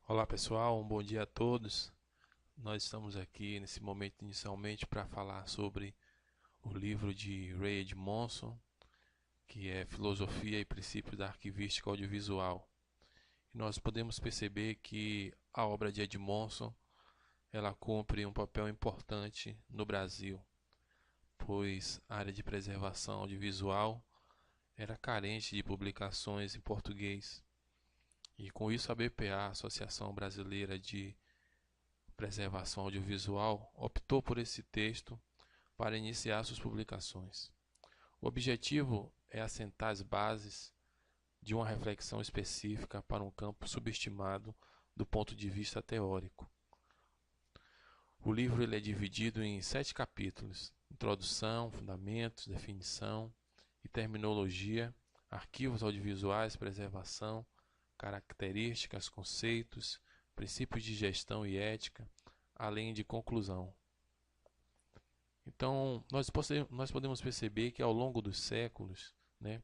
Olá pessoal, um bom dia a todos. Nós estamos aqui nesse momento inicialmente para falar sobre o livro de Ray Edmondson, que é Filosofia e Princípios da Arquivística Audiovisual. E nós podemos perceber que a obra de Edmondson ela cumpre um papel importante no Brasil, pois a área de preservação audiovisual era carente de publicações em português. E com isso a BPA, Associação Brasileira de Preservação Audiovisual, optou por esse texto para iniciar suas publicações. O objetivo é assentar as bases de uma reflexão específica para um campo subestimado do ponto de vista teórico. O livro ele é dividido em 7 capítulos: introdução, fundamentos, definição e terminologia, arquivos audiovisuais, preservação, características, conceitos, princípios de gestão e ética, além de conclusão. Então, nós podemos perceber que ao longo dos séculos, né,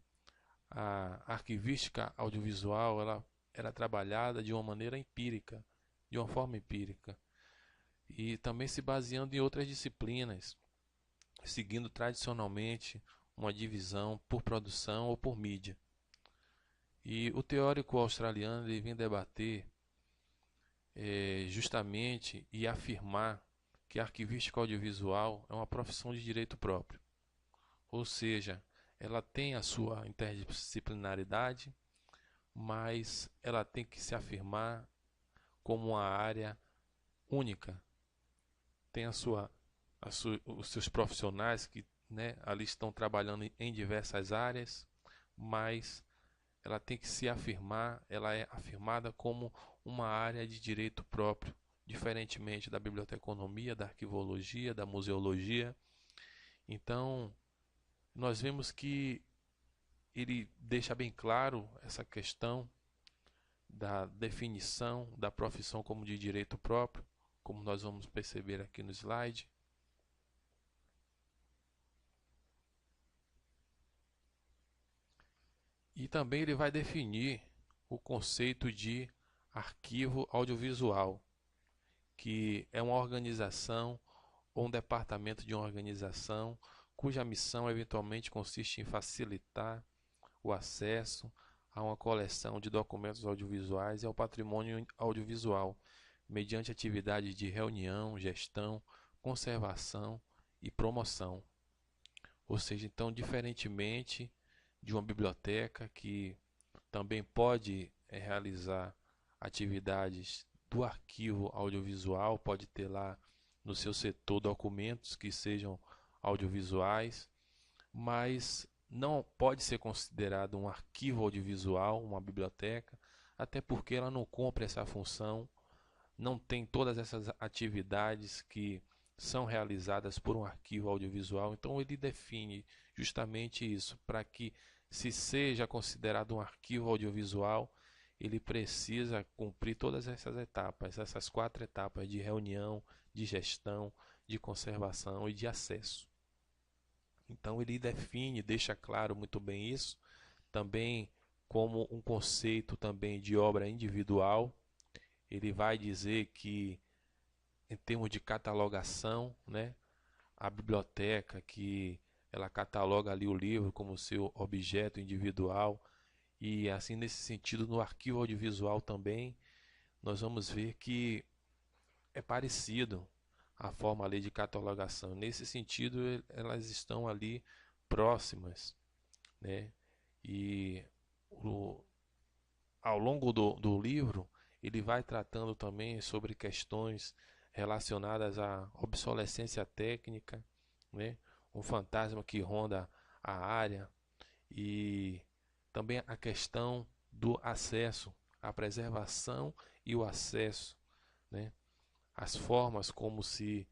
a arquivística audiovisual ela era trabalhada de uma maneira empírica, de uma forma empírica, e também se baseando em outras disciplinas, seguindo tradicionalmente uma divisão por produção ou por mídia. E o teórico australiano ele vem debater justamente e afirmar que a arquivística audiovisual é uma profissão de direito próprio, ou seja, ela tem a sua interdisciplinaridade, mas ela tem que se afirmar como uma área única. Tem os seus profissionais que, né, ali estão trabalhando em diversas áreas, mas ela tem que se afirmar, ela é afirmada como uma área de direito próprio, diferentemente da biblioteconomia, da arquivologia, da museologia. Então, nós vemos que ele deixa bem claro essa questão da definição da profissão como de direito próprio, como nós vamos perceber aqui no slide. E também ele vai definir o conceito de arquivo audiovisual, que é uma organização ou um departamento de uma organização cuja missão eventualmente consiste em facilitar o acesso a uma coleção de documentos audiovisuais e ao patrimônio audiovisual, mediante atividades de reunião, gestão, conservação e promoção. Ou seja, então, diferentemente de uma biblioteca que também pode realizar atividades do arquivo audiovisual, pode ter lá no seu setor documentos que sejam audiovisuais, mas não pode ser considerado um arquivo audiovisual, uma biblioteca, até porque ela não cumpre essa função, não tem todas essas atividades que são realizadas por um arquivo audiovisual. Então ele define justamente isso, para que se seja considerado um arquivo audiovisual, ele precisa cumprir todas essas etapas, essas 4 etapas de reunião, de gestão, de conservação e de acesso. Então ele define, deixa claro muito bem isso, também como um conceito também de obra individual. Ele vai dizer que em termos de catalogação, né, a biblioteca que ela cataloga ali o livro como seu objeto individual e assim nesse sentido no arquivo audiovisual também nós vamos ver que é parecido a forma ali de catalogação. Nesse sentido, elas estão ali próximas, né? E o, ao longo do livro, ele vai tratando também sobre questões relacionadas à obsolescência técnica, né? Um fantasma que ronda a área e também a questão do acesso, a preservação e o acesso, né? As formas como se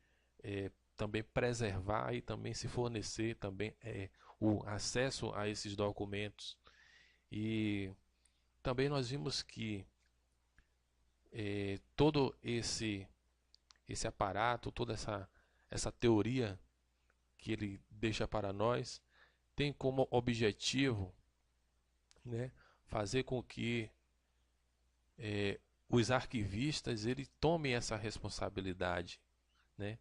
também preservar e também se fornecer também o acesso a esses documentos. E também nós vimos que todo esse aparato, toda essa teoria que ele deixa para nós tem como objetivo, né, fazer com que os arquivistas ele tomem essa responsabilidade, né?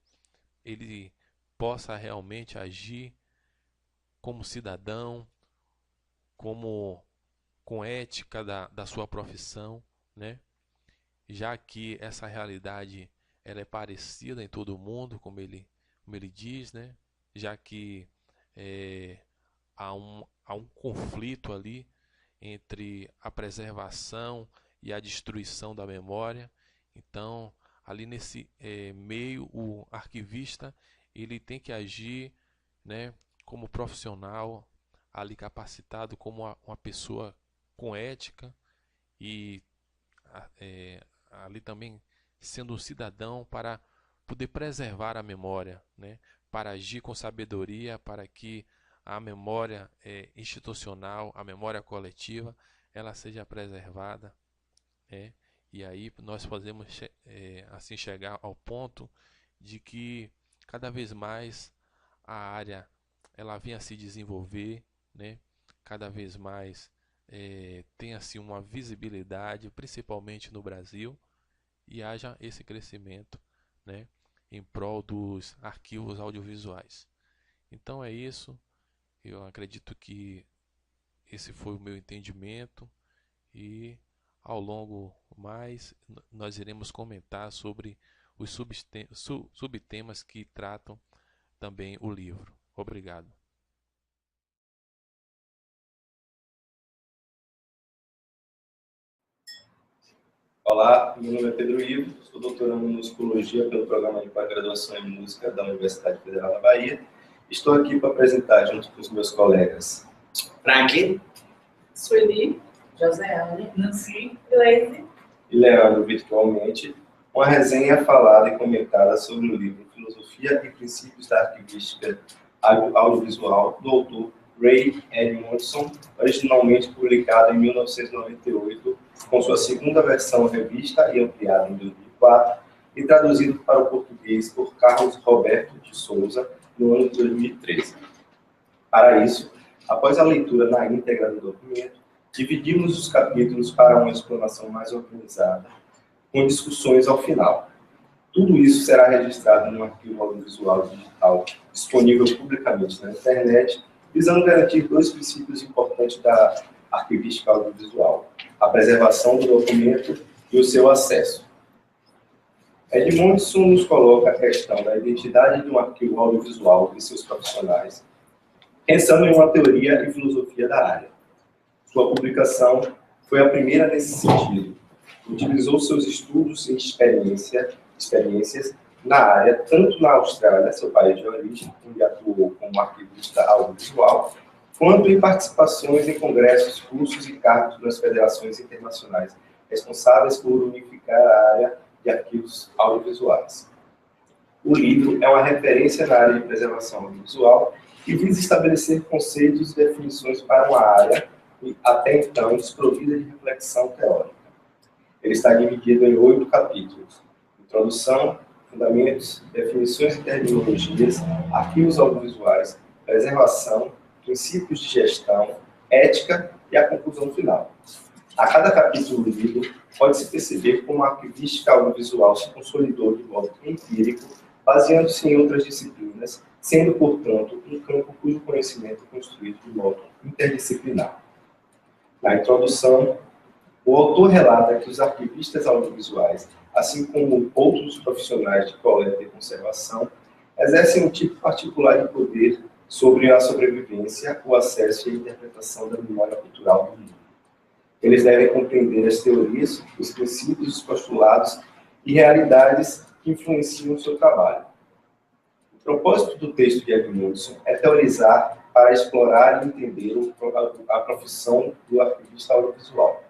Ele possa realmente agir como cidadão, como com ética da sua profissão, né? Já que essa realidade ela é parecida em todo mundo, como ele diz, né? Já que há um conflito ali entre a preservação e a destruição da memória. Então, ali nesse meio, o arquivista ele tem que agir, né, como profissional, ali capacitado como uma pessoa com ética e ali também sendo um cidadão para poder preservar a memória, né, para agir com sabedoria, para que a memória institucional, a memória coletiva, ela seja preservada, né? E aí nós podemos assim chegar ao ponto de que cada vez mais a área ela venha a se desenvolver, né? Cada vez mais tenha assim uma visibilidade, principalmente no Brasil, e haja esse crescimento, né? Em prol dos arquivos audiovisuais. Então é isso. Eu acredito que esse foi o meu entendimento e ao longo mais nós iremos comentar sobre os subtemas que tratam também o livro. Obrigado. Olá, meu nome é Pedro Ivo, sou doutorando em musicologia pelo programa de pós-graduação em música da Universidade Federal da Bahia. Estou aqui para apresentar, junto com os meus colegas, Franklin, Sueli, Joséane, Nancy, Leise e Leandro, virtualmente, uma resenha falada e comentada sobre o livro Filosofia e Princípios da Arquivística Audiovisual, do autor Ray Edmondson, originalmente publicado em 1998, com sua segunda versão revista e ampliada em 2004, e traduzido para o português por Carlos Roberto de Souza, no ano de 2013. Para isso, após a leitura na íntegra do documento, dividimos os capítulos para uma explanação mais organizada, com discussões ao final. Tudo isso será registrado num arquivo audiovisual digital disponível publicamente na internet, visando garantir dois princípios importantes da arquivística audiovisual: a preservação do documento e o seu acesso. Edmondson nos coloca a questão da identidade de um arquivo audiovisual e seus profissionais, pensando em uma teoria e filosofia da área. Sua publicação foi a primeira nesse sentido. Utilizou seus estudos e experiências na área, tanto na Austrália, seu país de origem, onde atuou como arquivista audiovisual, quanto em participações em congressos, cursos e cargos nas federações internacionais, responsáveis por unificar a área de arquivos audiovisuais. O livro é uma referência na área de preservação audiovisual e visa estabelecer conceitos e definições para uma área até então desprovida de reflexão teórica. Ele está dividido em 8 capítulos: introdução, fundamentos, definições e terminologias, arquivos audiovisuais, preservação, princípios de gestão, ética e a conclusão final. A cada capítulo do livro pode-se perceber como a arquivística audiovisual se consolidou de modo empírico, baseando-se em outras disciplinas, sendo, portanto, um campo cujo conhecimento é construído de modo interdisciplinar. Na introdução, o autor relata que os arquivistas audiovisuais, assim como outros profissionais de coleta e conservação, exercem um tipo particular de poder sobre a sobrevivência, o acesso e a interpretação da memória cultural do mundo. Eles devem compreender as teorias, os princípios, os postulados e realidades que influenciam o seu trabalho. O propósito do texto de Edmondson é teorizar para explorar e entender a profissão do arquivista audiovisual.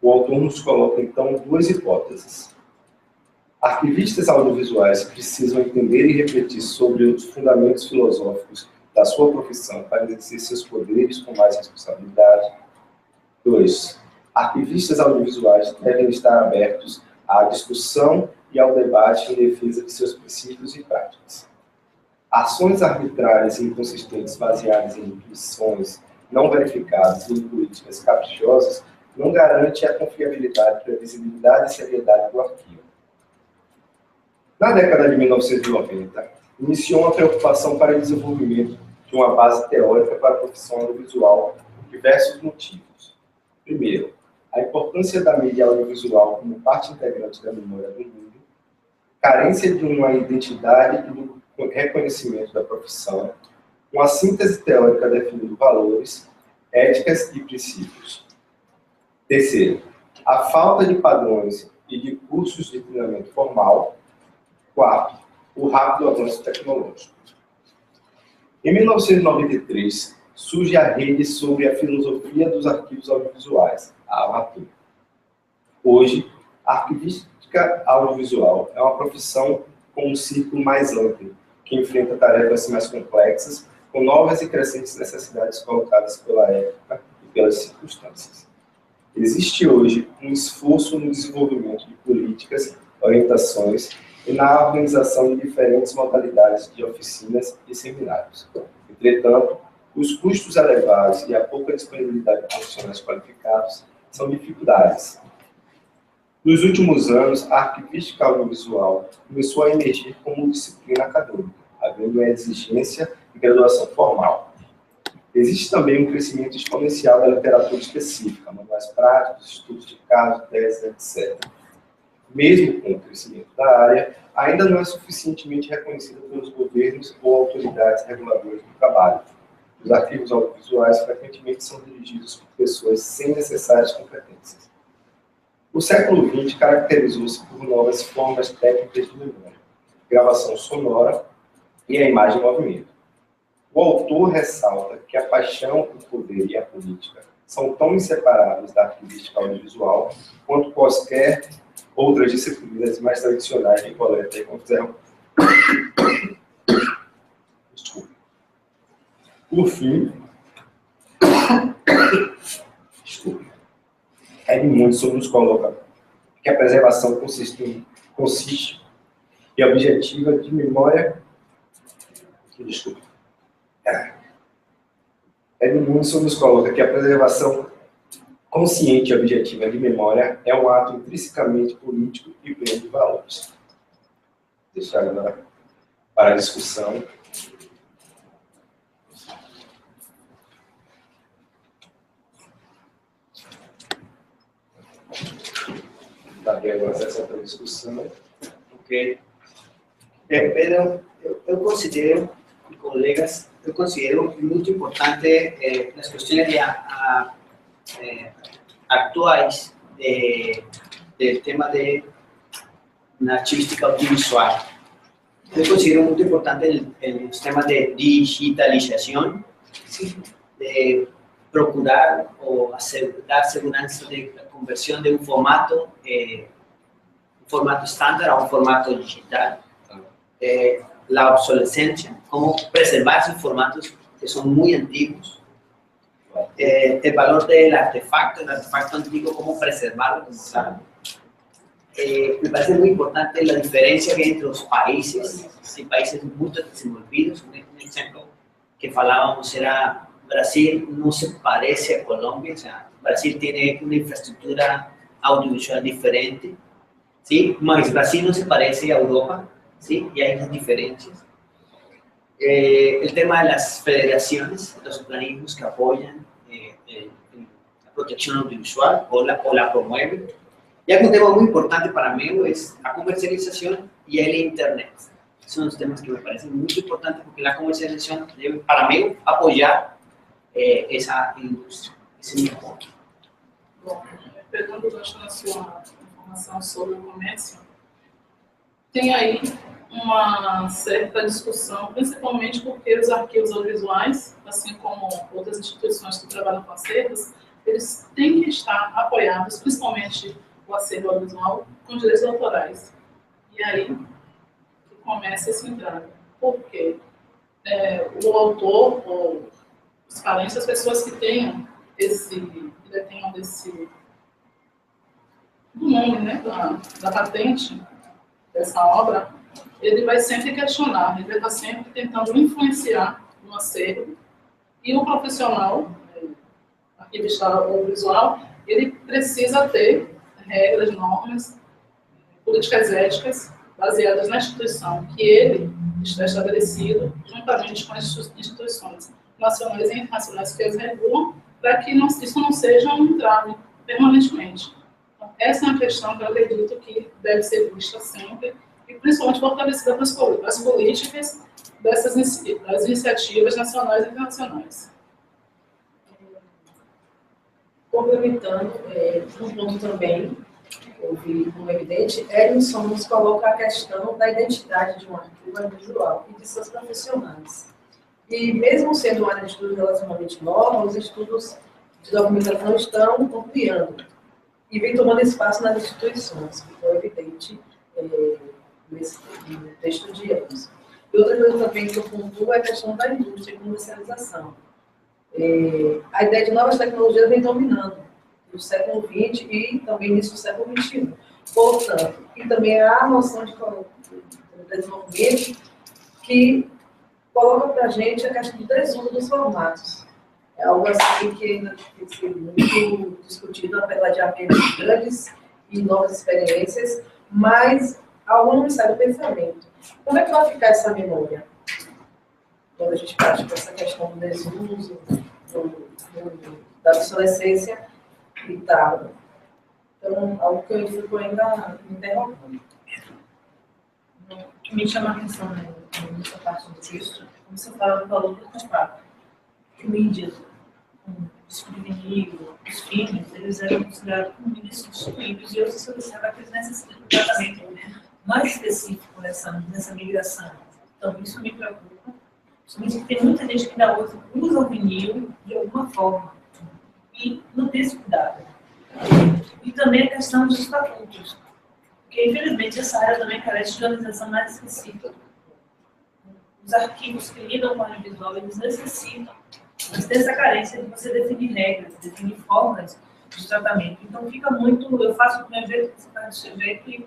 O autor nos coloca, então, duas hipóteses. Arquivistas audiovisuais precisam entender e refletir sobre os fundamentos filosóficos da sua profissão para exercer seus poderes com mais responsabilidade. 2. Arquivistas audiovisuais devem estar abertos à discussão e ao debate em defesa de seus princípios e práticas. Ações arbitrárias e inconsistentes baseadas em intuições não verificadas e em políticas caprichosas não garante a confiabilidade, previsibilidade e seriedade do arquivo. Na década de 1990, iniciou uma preocupação para o desenvolvimento de uma base teórica para a profissão audiovisual por diversos motivos. Primeiro, a importância da mídia audiovisual como parte integrante da memória do mundo, carência de uma identidade e do reconhecimento da profissão, uma síntese teórica definindo valores, éticas e princípios. Terceiro, a falta de padrões e de cursos de treinamento formal. Quarto, o rápido avanço tecnológico. Em 1993, surge a Rede sobre a Filosofia dos Arquivos Audiovisuais, a AMATU. Hoje, a arquivística audiovisual é uma profissão com um círculo mais amplo, que enfrenta tarefas mais complexas, com novas e crescentes necessidades colocadas pela época e pelas circunstâncias. Existe hoje um esforço no desenvolvimento de políticas, orientações e na organização de diferentes modalidades de oficinas e seminários. Entretanto, os custos elevados e a pouca disponibilidade de profissionais qualificados são dificuldades. Nos últimos anos, a arquivística audiovisual começou a emergir como disciplina acadêmica, havendo uma exigência de graduação formal. Existe também um crescimento exponencial da literatura específica, manuais práticos, estudos de caso, teses, etc. Mesmo com o crescimento da área, ainda não é suficientemente reconhecida pelos governos ou autoridades reguladoras do trabalho. Os arquivos audiovisuais frequentemente são dirigidos por pessoas sem necessárias competências. O século XX caracterizou-se por novas formas técnicas de memória, gravação sonora e a imagem em movimento. O autor ressalta que a paixão, o poder e a política são tão inseparáveis da arquivística audiovisual quanto quaisquer outras disciplinas mais tradicionais de coleta e conservação. Por fim, Edmundson nos coloca que a preservação consiste e objetiva de memória. Edmundson nos coloca que a preservação consciente e objetiva de memória é um ato intrinsecamente político e pleno de valores. Deixar agora para a discussão. Dar agora acesso para a discussão. Ok. Pedro, eu considero, colegas, eu considero muito importante as questões actuais del tema de la archivística audiovisual. Yo considero muy importante el tema de digitalización, ¿sí? De procurar o dar seguridad de la conversión de un formato estándar a un formato digital. La obsolescencia, cómo preservar esos formatos que son muy antiguos. El valor del artefacto, el artefacto antiguo, cómo preservarlo como tal. Me parece muy importante la diferencia que hay entre los países. Hay países muy desenvolvidos. Un ejemplo que hablábamos era Brasil no se parece a Colombia. O sea, Brasil tiene una infraestructura audiovisual diferente, ¿sí? Mas Brasil no se parece a Europa, ¿sí? Y hay unas diferencias. El tema de las federaciones, los organismos que apoyan la protección audiovisual o la promueven. Ya que un tema muy importante para mí es la comercialización y el Internet. Son los temas que me parecen muy importantes porque la comercialización debe, para mí, apoyar essa indústria, esse mercado. Bom, pegando na sua informação sobre o comércio, tem aí uma certa discussão, principalmente porque os arquivos audiovisuais, assim como outras instituições que trabalham com acervos, eles têm que estar apoiados, principalmente o acervo audiovisual, com direitos autorais. E aí que começa esse entrave. Por quê? O autor, ou os parentes, as pessoas que tenham detenham do nome, né, da patente dessa obra, ele vai sempre questionar, ele vai estar sempre tentando influenciar no acervo, e o profissional, arquivista audiovisual, ele precisa ter regras, normas, políticas éticas baseadas na instituição que ele está estabelecido, juntamente com as instituições nacionais e internacionais que as regulam, para que isso não seja um entrave permanentemente. Então, essa é uma questão que eu acredito que deve ser vista sempre, e principalmente fortalecida para as políticas das iniciativas nacionais e internacionais. Complementando, um ponto também, eu vi como evidente, Edmilson nos coloca a questão da identidade de um arquivo audiovisual e de seus profissionais. E mesmo sendo uma área de estudo relativamente nova, os estudos de documentação estão ampliando e vem tomando espaço nas instituições, que foi evidente nesse texto de Edmilson. E outra coisa também que eu pontuo é a questão da indústria e comercialização. A ideia de novas tecnologias vem dominando no século XX e também início do século XXI. Portanto, e também a noção de desenvolvimento que coloca para a gente a questão do desuso dos formatos. É algo assim que ainda tem que ser muito discutido, apesar de apenas grandes e novas experiências, mas algo não sai do pensamento. Como é que vai ficar essa memória? Quando a gente parte com essa questão do desuso, da obsolescência e tal. Então, algo que eu fico ainda me interrogando. O que me chama a atenção nessa parte do texto, como você falou do contrato, que mídias, os filmes, eles eram considerados como mídias substituíveis e hoje se observa que eles necessitam de um tratamento mais específico nessa migração. Então, isso me preocupa. Somente tem muita gente que ainda usa o vinil de alguma forma e não tem esse cuidado. E também a questão dos estatutos, porque infelizmente essa área também carece de organização mais específica. Os arquivos que lidam com a audiovisual, eles necessitam, mas tem essa carência de você definir regras, definir formas de tratamento. Então fica muito, eu faço do meu jeito, você faz do seu jeito e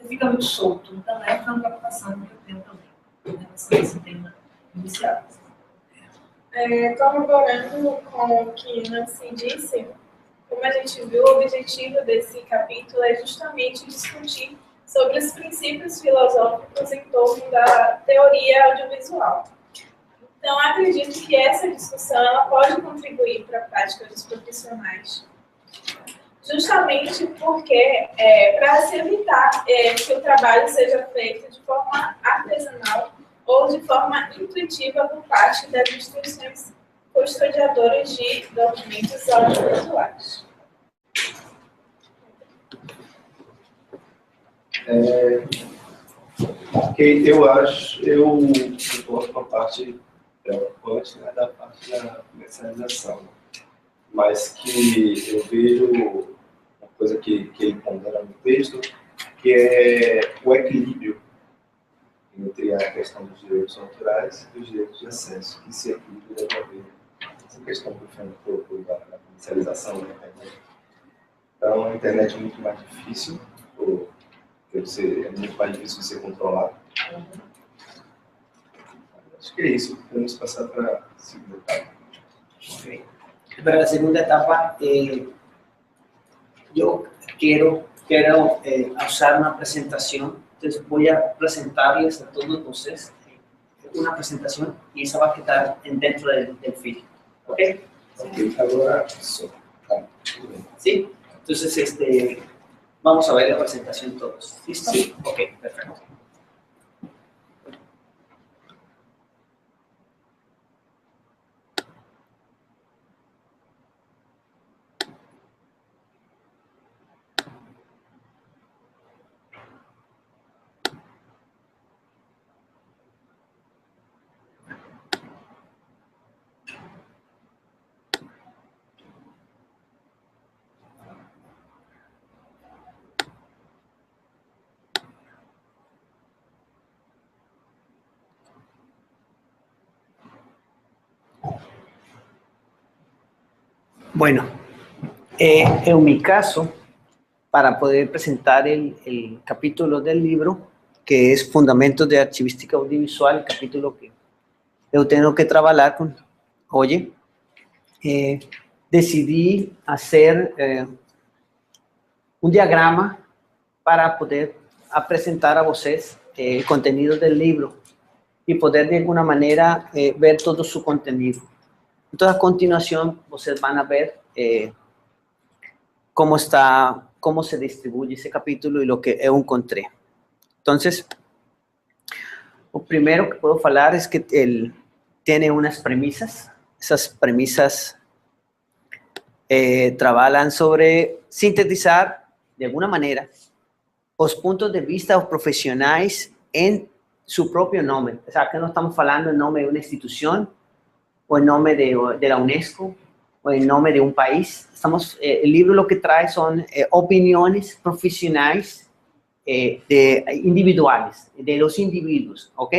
fica muito solto. Então essa é uma preocupação que eu tenho também em relação a esse tema inicial. Corroborando com o que Nancy disse, como a gente viu, o objetivo desse capítulo é justamente discutir sobre os princípios filosóficos em torno da teoria audiovisual. Então, acredito que essa discussão ela pode contribuir para a prática dos profissionais. Justamente porque, para se evitar que o trabalho seja feito de forma artesanal ou de forma intuitiva por parte das instituições custodiadoras de documentos audiovisuais. Eu concordo com a parte preocupante, né, da parte da comercialização, mas que eu vejo uma coisa que ele pondera no texto, que é o equilíbrio entre a questão dos direitos autorais e os direitos de acesso, que esse equilíbrio deve haver. Essa questão que o Fernando colocou da comercialização da internet. Então, a internet é muito mais difícil, é muito mais difícil de ser controlado. Acho que é isso. Podemos passar para a segunda etapa. Okay. Para la segunda etapa, yo quiero usar una presentación. Entonces voy a presentarles a todos ustedes una presentación y esa va a quedar dentro del feed. ¿Ok? Ok, ahora ¿Sí? Entonces, vamos a ver la presentación todos. ¿Listo? Sí. Ok, perfecto. Bueno, en mi caso, para poder presentar el capítulo del libro, que es Fundamentos de Archivística Audiovisual, el capítulo que yo tengo que trabajar con, decidí hacer um diagrama para poder apresentar a vocês o conteúdo do livro e poder, de alguma maneira, ver todo o seu conteúdo. Então, a continuação, vocês vão ver como se distribui esse capítulo e o que eu encontrei. Então, o primeiro que puedo falar es que él tiene unas premisas. Esas premisas trabajan sobre sintetizar, de alguna manera, los puntos de vista profesionales en su propio nombre. O sea, que no estamos hablando en nombre de una institución, o en nombre de la UNESCO, o en nombre de un país. El libro lo que trae son opiniones profesionales individuales, de los individuos, ¿ok?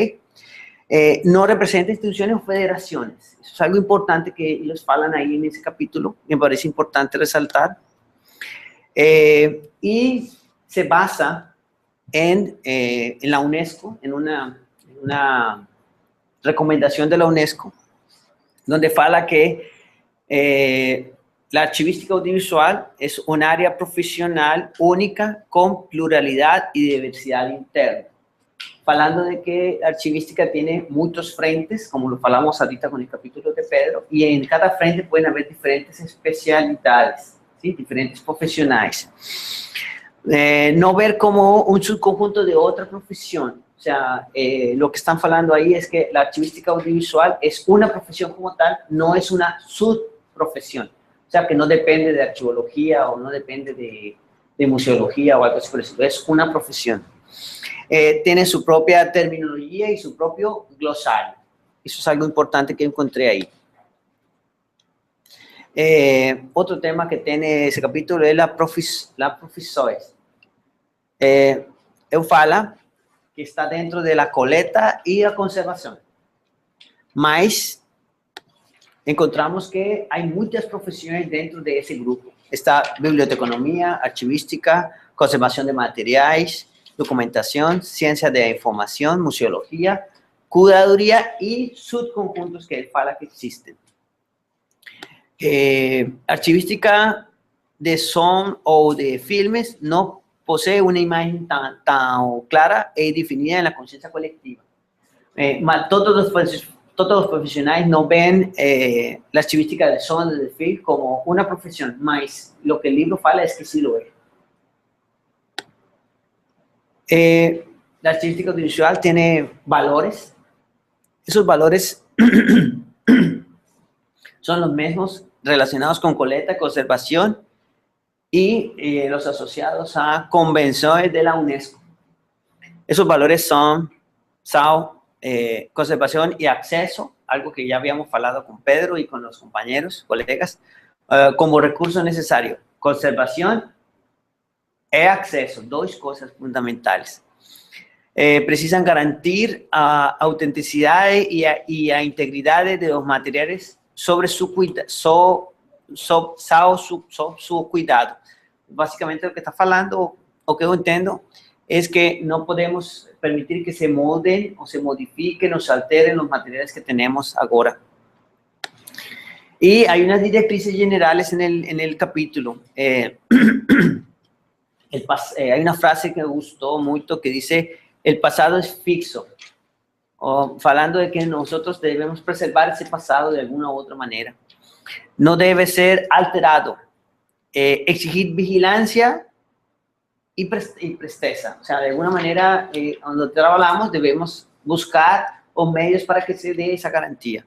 No representa instituciones o federaciones. Eso es algo importante que ellos hablan ahí en ese capítulo, me parece importante resaltar. Y se basa en la UNESCO, en una recomendación de la UNESCO, donde fala que la archivística audiovisual es un área profesional única con pluralidad y diversidad interna. Falando de que la archivística tiene muchos frentes, como lo falamos ahorita con el capítulo de Pedro, y en cada frente pueden haber diferentes especialidades, ¿sí? Diferentes profesionales. No ver como un subconjunto de otra profesión. O sea, lo que están falando ahí es que la archivística audiovisual es una profesión como tal, no es una subprofesión. O sea, que no depende de archivología o no depende de museología o algo así por eso. Es una profesión. Tiene su propia terminología y su propio glosario. Eso es algo importante que encontré ahí. Otro tema que tiene ese capítulo es la profissões. Eu fala que está dentro de la coleta y la conservación. Mas encontramos que hay muchas profesiones dentro de ese grupo. Está biblioteconomía, archivística, conservación de materiales, documentación, ciencia de información, museología, curaduría y subconjuntos que él fala que existen. Archivística de son o de filmes no posee una imagen tan clara y definida en la conciencia colectiva. Todos los profesionales no ven la archivística de son o de film como una profesión, mas lo que el libro fala es que sí lo es. La archivística audiovisual tiene valores. Esos valores son los mismos relacionados con coleta, conservación y los asociados a convenciones de la UNESCO. Esos valores son conservación y acceso, algo que ya habíamos hablado con Pedro y con los compañeros, colegas, como recurso necesario. Conservación y acceso, dos cosas fundamentales. Precisan garantir autenticidad y a integridad de los materiales sobre su cuidado. Básicamente lo que está falando, o que yo entiendo, es que no podemos permitir que se molden o se modifiquen o se alteren los materiales que tenemos ahora. Y hay unas directrices generales en el capítulo. Hay una frase que me gustó mucho que dice: el pasado es fixo, o falando de que nosotros debemos preservar ese pasado de alguna u otra manera. No debe ser alterado. Exigir vigilancia y presteza. O sea, de alguna manera, cuando trabajamos debemos buscar los medios para que se dé esa garantía.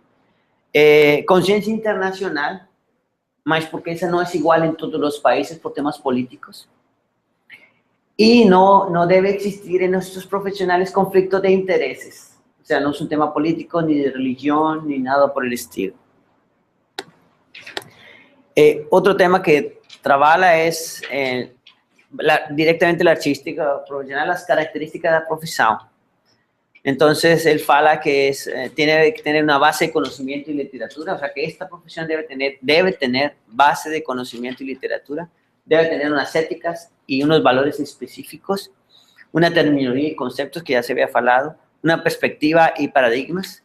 Conciencia internacional, mas porque esa no es igual en todos los países por temas políticos. Y no debe existir en nuestros profesionales conflictos de intereses. O sea, no es un tema político, ni de religión, ni nada por el estilo. Otro tema que trabaja es directamente la artística profesional, las características de la profesión. Entonces, él fala que tiene que tener una base de conocimiento y literatura, o sea, que esta profesión debe tener base de conocimiento y literatura, debe tener unas éticas y unos valores específicos, una terminología y conceptos que ya se había falado, una perspectiva y paradigmas,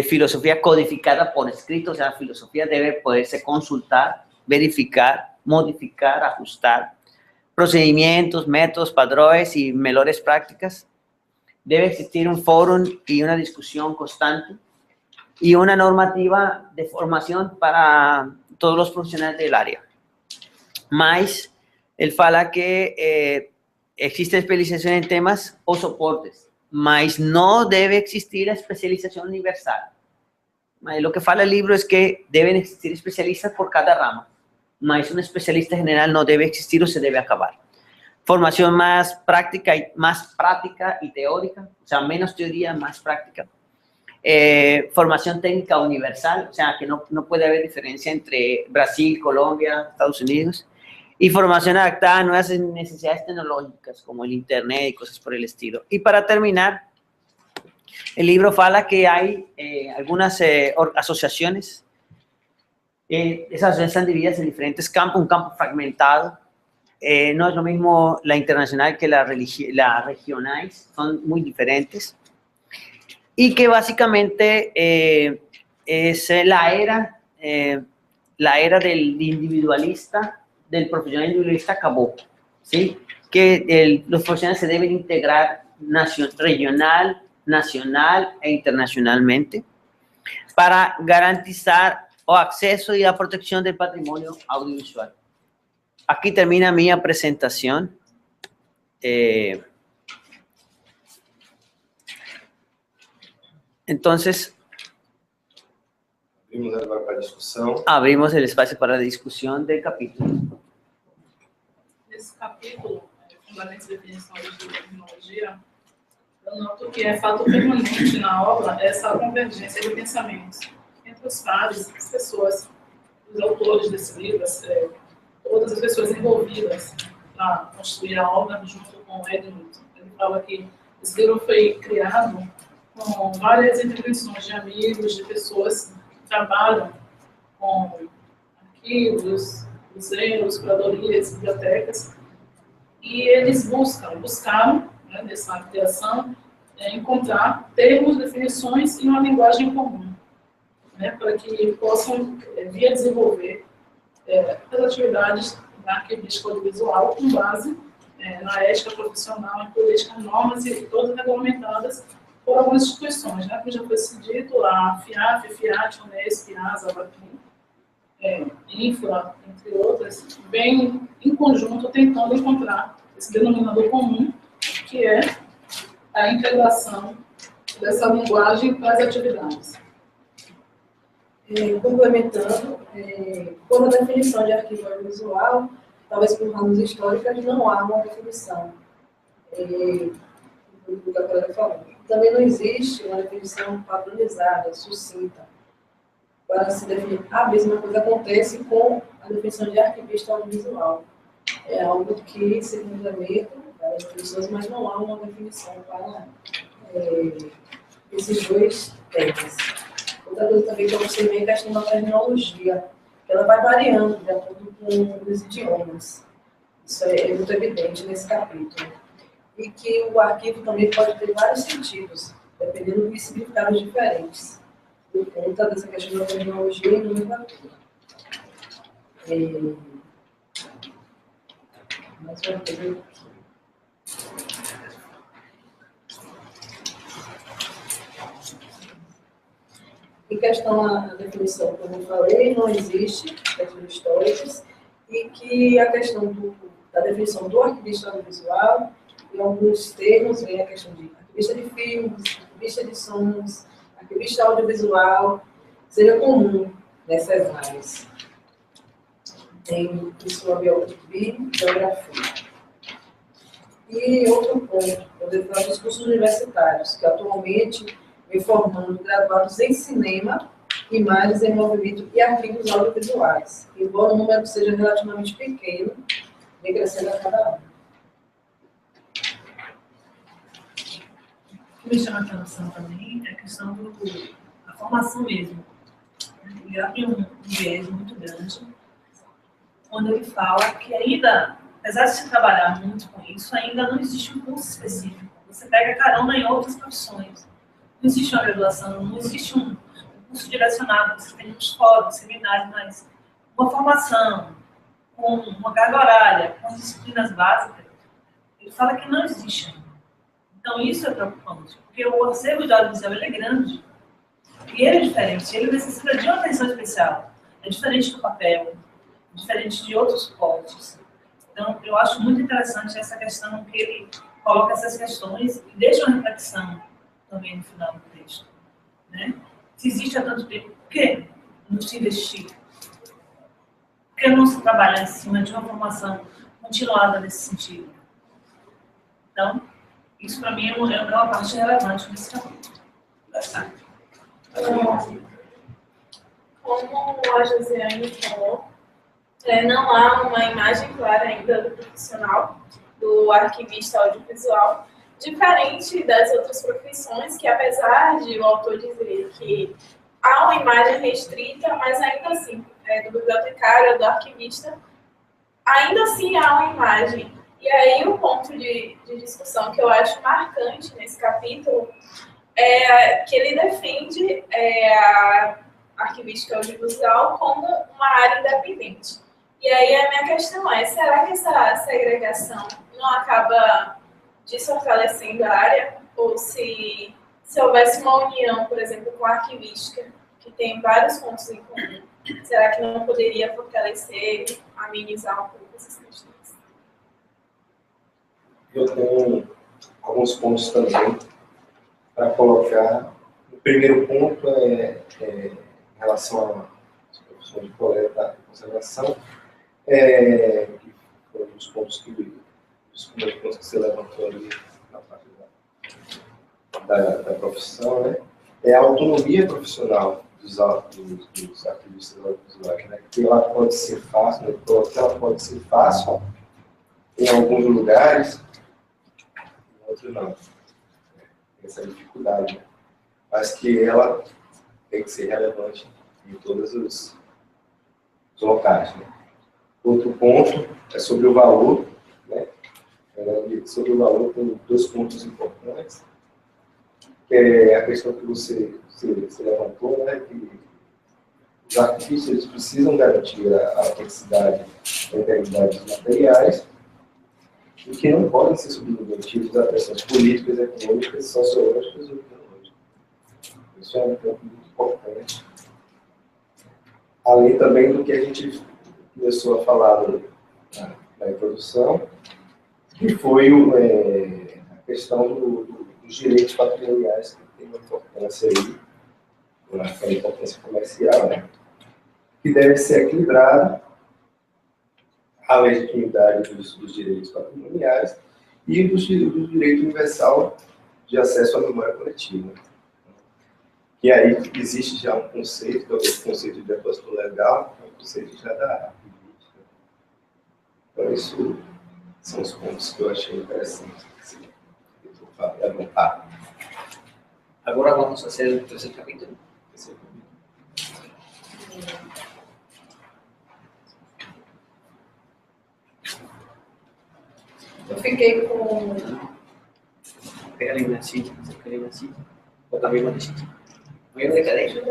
filosofía codificada por escrito, o sea, la filosofía debe poderse consultar, verificar, modificar, ajustar, procedimientos, métodos, padrões y mejores prácticas. Debe existir un foro y una discusión constante y una normativa de formación para todos los profesionales del área. Mas, él fala que existe especialización en temas o soportes, mas no debe existir especialización universal. Lo que fala el libro es que deben existir especialistas por cada rama, mas un especialista general no debe existir o se debe acabar. Formación más práctica y teórica, o sea, menos teoría, más práctica. Formación técnica universal, o sea, que no puede haber diferencia entre Brasil, Colombia, Estados Unidos. Y formación adaptada a nuevas necesidades tecnológicas, como el Internet y cosas por el estilo. Y para terminar, el libro fala que hay algunas asociaciones. Esas asociaciones están divididas en diferentes campos, un campo fragmentado. No es lo mismo la internacional que la regional, son muy diferentes. Y que básicamente es la era del individualista, del profesional individualista acabó, ¿sí? Que los profesionales se deben integrar regional, nacional e internacionalmente para garantizar el acceso y la protección del patrimonio audiovisual. Aquí termina mi presentación. Entonces, abrimos el espacio para la discusión del capítulo. Nesse capítulo, Fundamentos e Definições de Tecnologia, eu noto que é fato permanente na obra essa convergência de pensamentos entre os pares, as pessoas, os autores desse livro, todas as pessoas envolvidas para construir a obra junto com o Edmund. Ele fala que esse livro foi criado com várias intervenções de amigos, de pessoas que trabalham com arquivos, museus, curadorias, bibliotecas, e eles buscaram, né, nessa criação, encontrar termos, definições e uma linguagem comum, né, para que possam vir a desenvolver as atividades da arquivística audiovisual com base na ética profissional, em políticas, normas e todas regulamentadas por algumas instituições, né, como já foi dito, a FIAF, FIAT, Unesp, ASA, Abacrim, Infra, entre outras, vem em conjunto tentando encontrar esse denominador comum, que é a integração dessa linguagem para as atividades. Complementando, como a definição de arquivo audiovisual, talvez por razões históricas, não há uma definição. Do que a colega falou. Também não existe uma definição padronizada, sucinta, para se definir. A mesma coisa acontece com a definição de arquivista audiovisual. É algo que se fundamenta das definições, mas não há uma definição para esses dois temas. Outra coisa também que eu observei é a questão da terminologia. Ela vai variando de acordo com os idiomas. Isso é muito evidente nesse capítulo. E que o arquivo também pode ter vários sentidos, dependendo de significados diferentes, por conta dessa questão da terminologia e nomenclatura. Mais uma coisa aqui. Em questão à definição, como eu falei, não existe textos históricos, e que a questão da definição do arquivista audiovisual, em alguns termos, vem a questão de arquivista de filmes, arquivista de sons, arquivista audiovisual, seja comum nessas áreas. Tem sua biografia. E outro ponto, eu falo dos cursos universitários, que atualmente vem formando graduados em cinema, imagens em movimento e arquivos audiovisuais. Embora o número seja relativamente pequeno, vem crescendo a cada ano. O que me chama a atenção também é a questão da formação mesmo. Ele abre um viés muito grande, quando ele fala que ainda, apesar de se trabalhar muito com isso, ainda não existe um curso específico. Você pega carona em outras profissões. Não existe uma graduação, não existe um curso direcionado. Você tem uns fóruns, seminários, mas uma formação com uma carga horária, com disciplinas básicas, ele fala que não existe ainda. Então, isso é preocupante, porque o acervo de audiovisual ele é grande. E ele é diferente, ele necessita de uma atenção especial. É diferente do papel, é diferente de outros suportes. Então, eu acho muito interessante essa questão que ele coloca essas questões e deixa uma reflexão também no final do texto. Né? Se existe há tanto tempo, por que não se investir? Por que não se trabalhar em cima de uma formação continuada nesse sentido? Então, isso para mim é uma parte relevante desse capítulo. Bastante. Como a Josiane falou, não há uma imagem clara ainda do profissional, do arquivista audiovisual, diferente das outras profissões, que apesar de o autor dizer que há uma imagem restrita, mas ainda assim, do bibliotecário, do arquivista, ainda assim há uma imagem. E aí o ponto de discussão que eu acho marcante nesse capítulo é que ele defende a arquivística audiovisual como uma área independente. E aí a minha questão é, será que essa segregação não acaba desfortalecendo a área? Ou se houvesse uma união, por exemplo, com a arquivística, que tem vários pontos em comum, será que não poderia fortalecer, amenizar um pouco essas questões? Eu tenho alguns pontos também para colocar. O primeiro ponto é em relação às profissões de coleta e conservação, que foi um dos pontos que você levantou ali na parte da profissão, né? É a autonomia profissional dos arquivistas audiovisuais, né? Que ela pode ser fácil, né? Ela pode ser fácil em alguns lugares, em outros não. Essa dificuldade, né? Mas que ela tem que ser relevante em todos os locais, né? Outro ponto é sobre o valor, né? Sobre o valor tem dois pontos importantes, que é a questão que você levantou, né? Que os arquivos precisam garantir a autenticidade da integridade dos materiais e que não podem ser submetidos a pressões políticas, econômicas, sociológicas ou ideológicas. Isso é um ponto muito importante. Além também do que a gente começou a falar na introdução, que foi a questão dos direitos patrimoniais, que tem uma importância aí, uma importância comercial, né? Que deve ser equilibrada a legitimidade dos direitos patrimoniais e do direito universal de acesso à memória coletiva. E aí existe já um conceito, que é o conceito de depósito legal, que é o conceito já da arquivística. Então, isso são os pontos que eu achei interessantes levantar. Agora vamos fazer o terceiro capítulo. Eu fiquei com... Pega ali na sítio, pega ali na sítio. Ou também uma de sítio. Vamos de cadeia?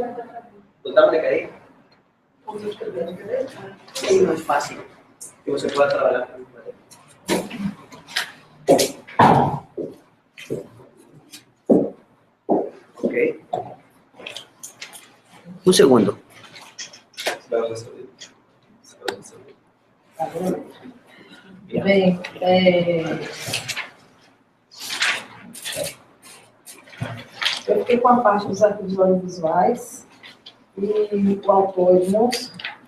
Voltamos de cadeia? Sim, mais fácil. Que você pode trabalhar com o Ok. Um segundo. Bem, eu fiquei com a parte dos arquivos audiovisuais e o autor não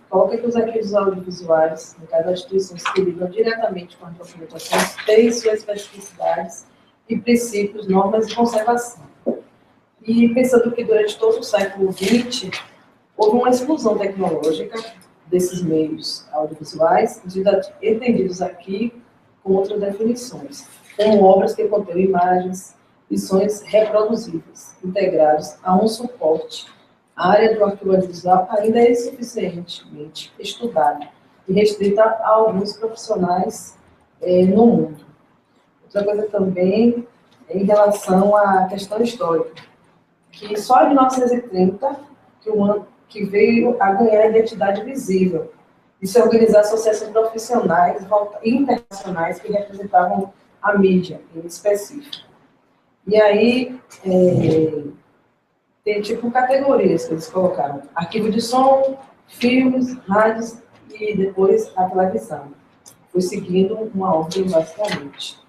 coloca que os arquivos audiovisuais, no caso das instituições que lidam diretamente com as documentações, têm suas especificidades e princípios, normas de conservação. E pensando que durante todo o século XX houve uma explosão tecnológica desses meios audiovisuais, entendidos aqui com outras definições, como obras que contêm imagens e sons reproduzíveis, integrados a um suporte. A área do arquivo audiovisual ainda é insuficientemente estudada e restrita a alguns profissionais no mundo. Outra coisa também é em relação à questão histórica, que só em 1930 que veio a ganhar identidade visível, de se organizar associações profissionais e internacionais que representavam a mídia em específico. E aí, tem tipo categorias que eles colocaram: arquivo de som, filmes, rádios e depois a televisão. Foi seguindo uma ordem basicamente.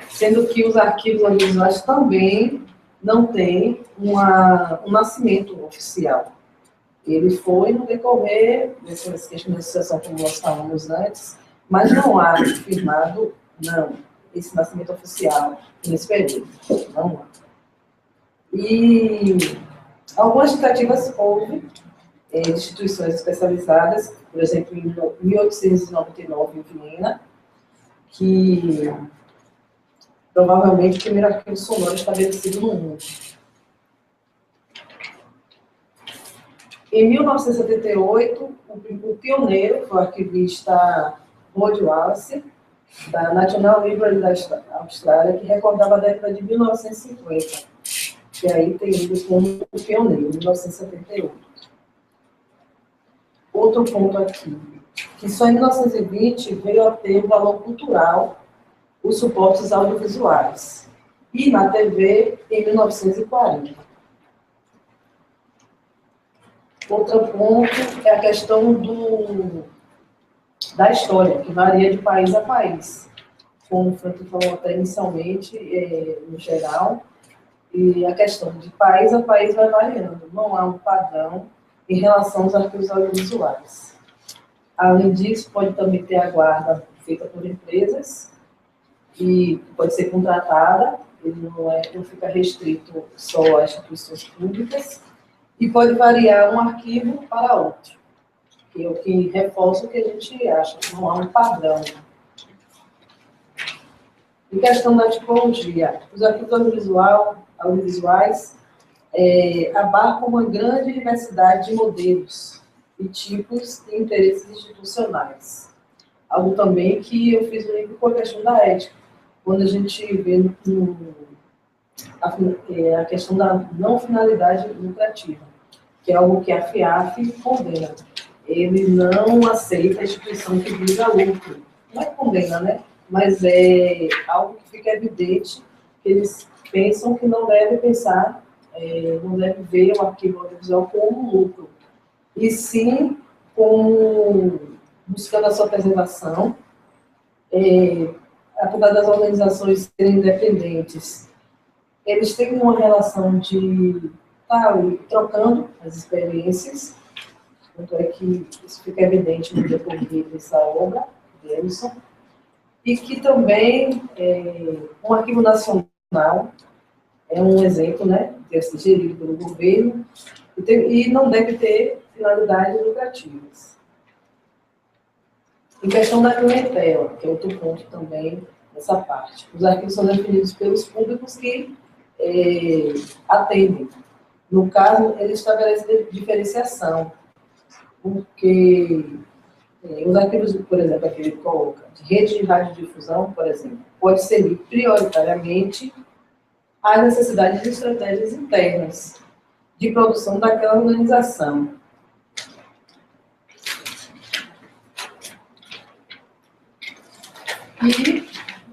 Sendo que os arquivos audiovisuais também não têm um nascimento oficial. Ele foi no decorrer dessas questões de associação, como nós falamos antes, mas não há firmado, não, esse nascimento oficial nesse período. Não há. E algumas tentativas houve de instituições especializadas, por exemplo, em 1899, em Viena, que provavelmente o primeiro arquivo sonoro estabelecido no mundo. Em 1978, o pioneiro foi o arquivista Rod Wallace, da National Library da Austrália, que recordava a década de 1950, que aí tem ido como o pioneiro, 1978. Outro ponto aqui, que só em 1920 veio a ter valor cultural os suportes audiovisuais, e na TV em 1940. Outro ponto é a questão da história, que varia de país a país. Como o Frank falou até inicialmente, no geral, e a questão de país a país vai variando. Não há um padrão em relação aos arquivos audiovisuais. Além disso, pode também ter a guarda feita por empresas, e pode ser contratada, ele não fica restrito só a instituições públicas, e pode variar um arquivo para outro, que é o que reforça o que a gente acha, que não há um padrão. Em questão da tipologia, os arquivos audiovisuais abarcam uma grande diversidade de modelos e tipos de interesses institucionais. Algo também que eu fiz no livro com a questão da ética, quando a gente vê a questão da não finalidade lucrativa, que é algo que a FIAF condena. Ele não aceita a instituição que visa lucro. Não é condena, né? Mas é algo que fica evidente, que eles pensam que não deve pensar, não deve ver o arquivo audiovisual como lucro, e sim como buscando a sua preservação, apesar das organizações serem independentes, eles têm uma relação de estar trocando as experiências, tanto é que isso fica evidente no decorrer dessa obra, de Emerson, e que também um arquivo nacional é um exemplo, né, deve ser gerido pelo governo, e não deve ter finalidades lucrativas. Em questão da clientela, que é outro ponto também nessa parte, os arquivos são definidos pelos públicos que atendem. No caso, ele estabelece diferenciação, porque os arquivos, por exemplo, aqui ele coloca, de rede de radiodifusão, por exemplo, pode servir prioritariamente às necessidades de estratégias internas de produção daquela organização.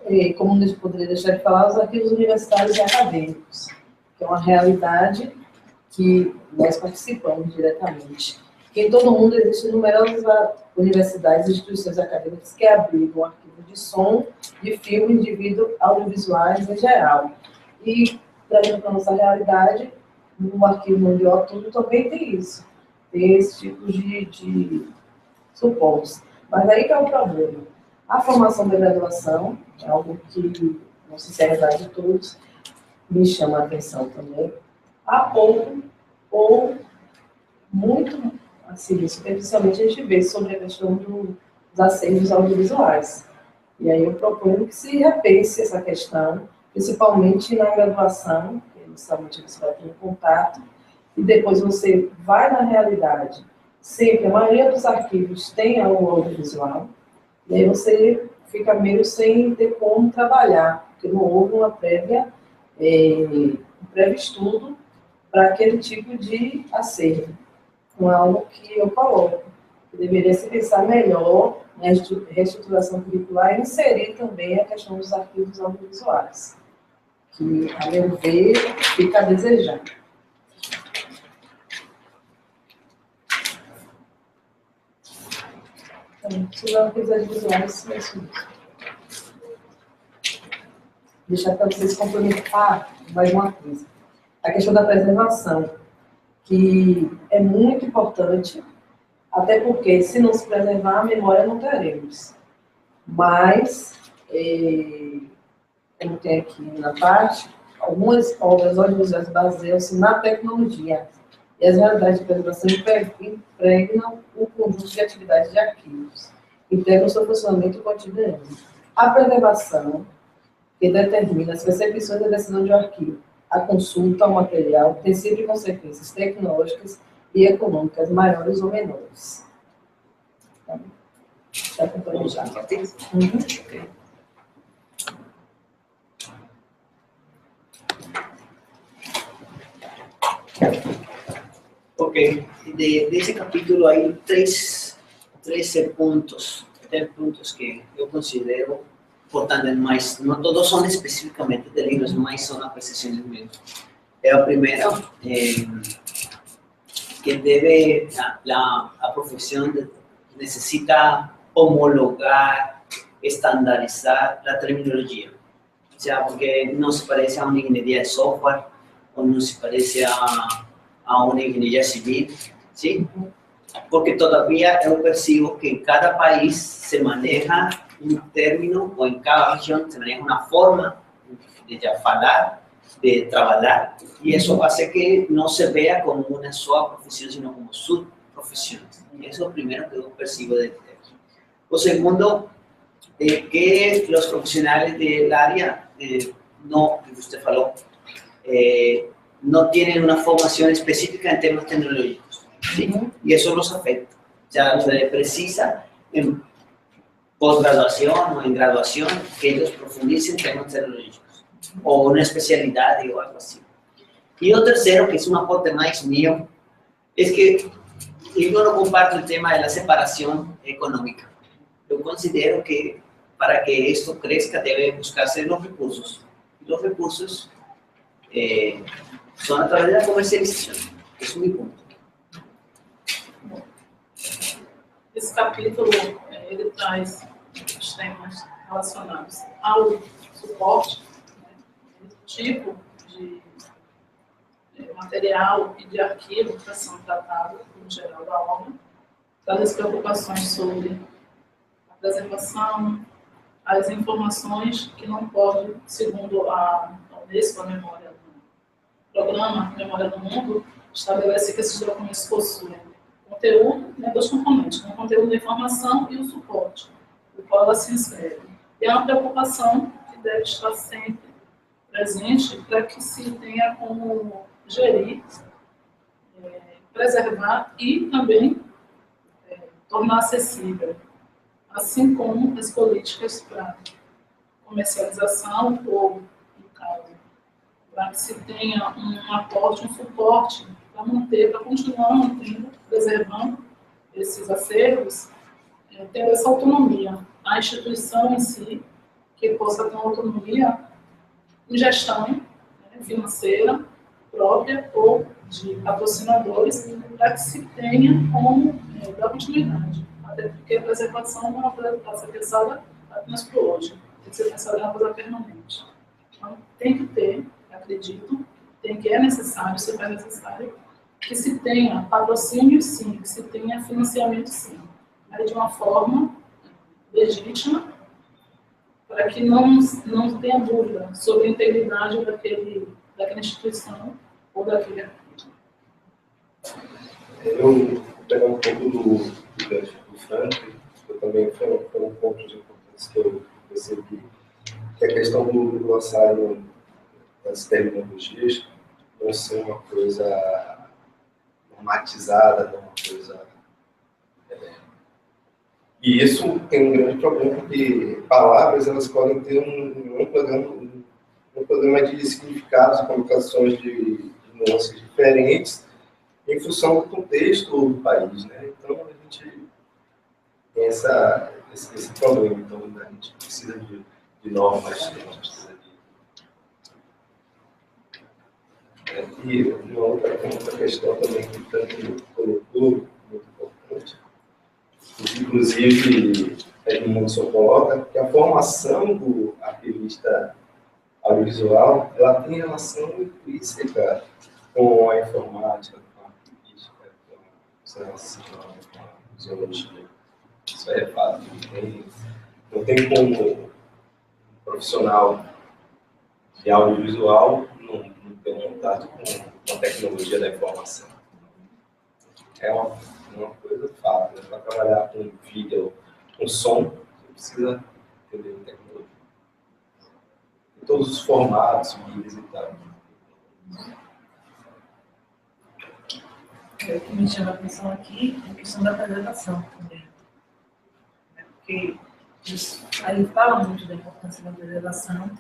E, como não poderia deixar de falar, os arquivos universitários e acadêmicos, que é uma realidade que nós participamos diretamente. Que em todo o mundo existem numerosas universidades e instituições acadêmicas que abrigam arquivos de som, de filme, de vídeo, audiovisuais em geral. E, trazendo para a nossa realidade, no arquivo mundial tudo também tem isso. Tem esse tipo de suportes. Mas aí que é o problema. A formação da graduação é algo que, na sinceridade de todos, me chama a atenção também. Há pouco, ou muito, assim, superficialmente a gente vê sobre a questão dos acervos audiovisuais. E aí eu proponho que se repense essa questão, principalmente na graduação, que inicialmente você vai ter um contato, e depois você vai na realidade. Sempre, a maioria dos arquivos tem algo audiovisual, e aí você fica meio sem ter como trabalhar, porque não houve um prévio estudo para aquele tipo de acervo. Não é algo que eu coloco. que deveria se pensar melhor na reestruturação curricular e inserir também a questão dos arquivos audiovisuais, que, a meu ver, fica a desejar. Então, os arquivos audiovisuais, é isso mesmo. Deixar para vocês complementar mais uma coisa. A questão da preservação, que é muito importante, até porque, se não se preservar, a memória não teremos. Mas, como tem aqui na parte, algumas obras audiovisuais baseiam-se na tecnologia, e as realidades de preservação impregnam um conjunto de atividades de arquivos, integram o seu funcionamento cotidiano. A preservação, que determina as percepções da decisão de um arquivo, a consulta ao material, tem sempre consequências tecnológicas e econômicas maiores ou menores. Está acompanhando já? Ok. Ok, desse capítulo hay três pontos que eu considero importantes, mas não todos são especificamente de livros, mas são apreciações mesmo. A primeira, que deve, a profissão necessita homologar, estandarizar a terminologia. O sea, porque não se parece a uma engenharia de software, ou não se parece a uma engenharia civil, ¿sí? Porque todavía eu percibo que em cada país se maneja um término, ou em cada região se maneja uma forma de falar, de trabalhar, e isso faz que não se vea como uma só profissão, sino como subprofissões. Isso é o primeiro que eu percibo de texto. O segundo, que os profissionais do área, no, que usted falou, no tienen una formación específica en temas tecnológicos, ¿sí? Y eso los afecta. O sea, se precisa en posgraduación o en graduación que ellos profundicen en temas tecnológicos o una especialidad o algo así. Y lo tercero, que es un aporte más mío, es que yo no comparto el tema de la separación económica. Yo considero que para que esto crezca debe buscarse los recursos. Y los recursos son a través de la comercialización. Esse é o meu ponto. Esse capítulo, ele traz os temas relacionados ao suporte, né, tipo de material e de arquivo que são tratados no geral da obra, traz as preocupações sobre a preservação, as informações que não podem, segundo a Unesco, a memória do programa Memória do Mundo, estabelece que esses documentos possuem conteúdo, né, dois componentes, o conteúdo da informação e o suporte, o qual ela se inscreve. E é uma preocupação que deve estar sempre presente para que se tenha como gerir, preservar e também tornar acessível, assim como as políticas para comercialização ou, no caso, para que se tenha um aporte, um suporte para manter, para continuar mantendo, preservando esses acervos, tendo essa autonomia. A instituição em si, que possa ter uma autonomia em gestão, né, financeira própria ou de patrocinadores, para que se tenha como dar continuidade. Até porque a preservação não pode ser pensada apenas para hoje, tem que ser pensada em uma coisa permanente. Então, tem que ter, acredito, é necessário, se faz necessário, que se tenha patrocínio sim, que se tenha financiamento sim, mas de uma forma legítima, para que não tenha dúvida sobre a integridade daquela instituição ou daquele arquivo. Eu vou pegar um pouco do Frank, eu também foram pontos importantes que eu percebi, que a questão do glossário das terminologias não ser uma coisa normatizada, não uma coisa... E isso tem um grande problema, porque palavras elas podem ter um problema de significados e colocações de nuances diferentes em função do contexto do país, né? Então, a gente tem esse problema. Então, a gente precisa de normas, a gente precisa de... E uma outra questão também que o Tanto colocou, muito importante, inclusive, Edmundo só coloca que a formação do arquivista audiovisual, ela tem relação intrínseca com a informática, com a arquivística, com a observação, com a zoologia. Isso é fato. Não tem como um profissional de audiovisual não ter um contato com a tecnologia da informação. É uma coisa fácil. Para trabalhar com vídeo, com som, você precisa entender tecnologia. Em todos os formatos, vídeos e tal. O que me chama a atenção aqui é a questão da preservação também. Porque aí fala muito da importância da preservação,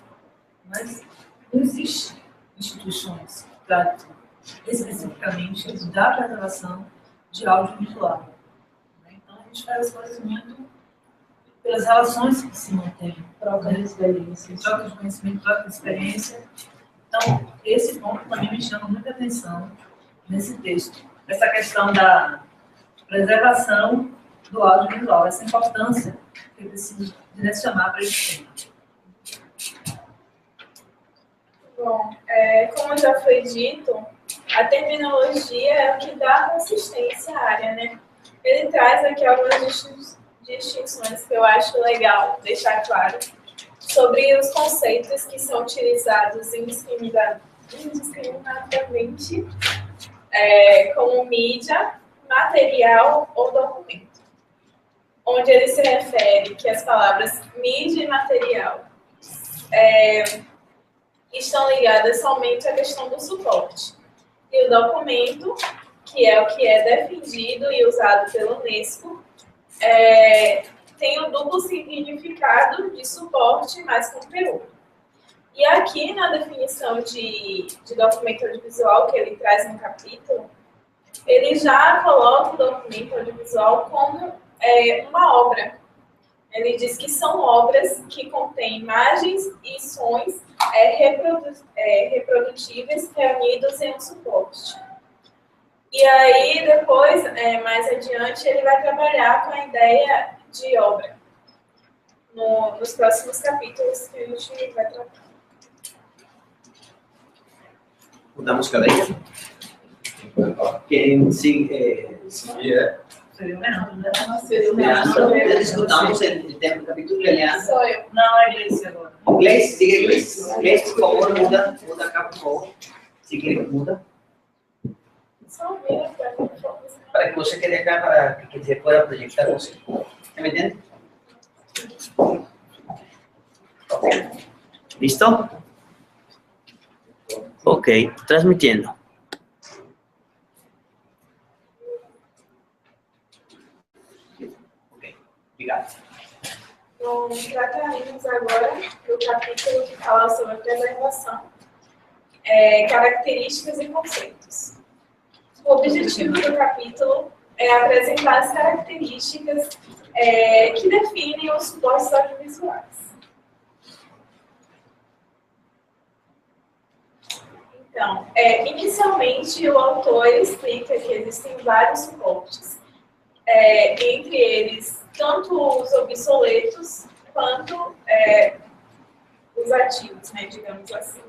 mas não existe instituições que tratam especificamente da preservação de audiovisual. Então, a gente faz as coisas muito pelas relações que se mantêm. Troca de experiências. Troca de conhecimento, troca de experiência. Então, esse ponto também me chama muita atenção nesse texto. Essa questão da preservação do audiovisual, essa importância que eu preciso direcionar para esse tema. Bom, como já foi dito, a terminologia é o que dá consistência à área, né? Ele traz aqui algumas distinções que eu acho legal deixar claro sobre os conceitos que são utilizados indiscriminadamente como mídia, material ou documento, onde ele se refere que as palavras mídia e material estão ligadas somente à questão do suporte. E o documento, que é o que é defendido e usado pela Unesco, tem o duplo significado de suporte mais conteúdo. E aqui, na definição de documento audiovisual que ele traz no capítulo, ele já coloca o documento audiovisual como uma obra. Ele diz que são obras que contêm imagens e sons reprodutíveis reunidos em um suporte. E aí, depois, mais adiante, ele vai trabalhar com a ideia de obra nos próximos capítulos que a gente vai tratar. Mudamos cadeira? Quem se... Seria o Leandro, né? Discutamos el tema do capítulo de aliança. Sou eu. Não, é Gleice agora. Inglês, siga inglês. Inglês, por favor, muda cá, por favor. Se quer, muda. Só um minuto para mim, por favor. Para que você quede acá, para que se pueda proyectar você. ¿Me entiende? ¿Listo? Ok, transmitiendo. Ok, obrigado. Bom, trataremos agora do capítulo que fala sobre preservação, características e conceitos. O objetivo do capítulo é apresentar as características que definem os suportes audiovisuais. Então, inicialmente, o autor explica que existem vários suportes, entre eles, tanto os obsoletos quanto os ativos, né, digamos assim.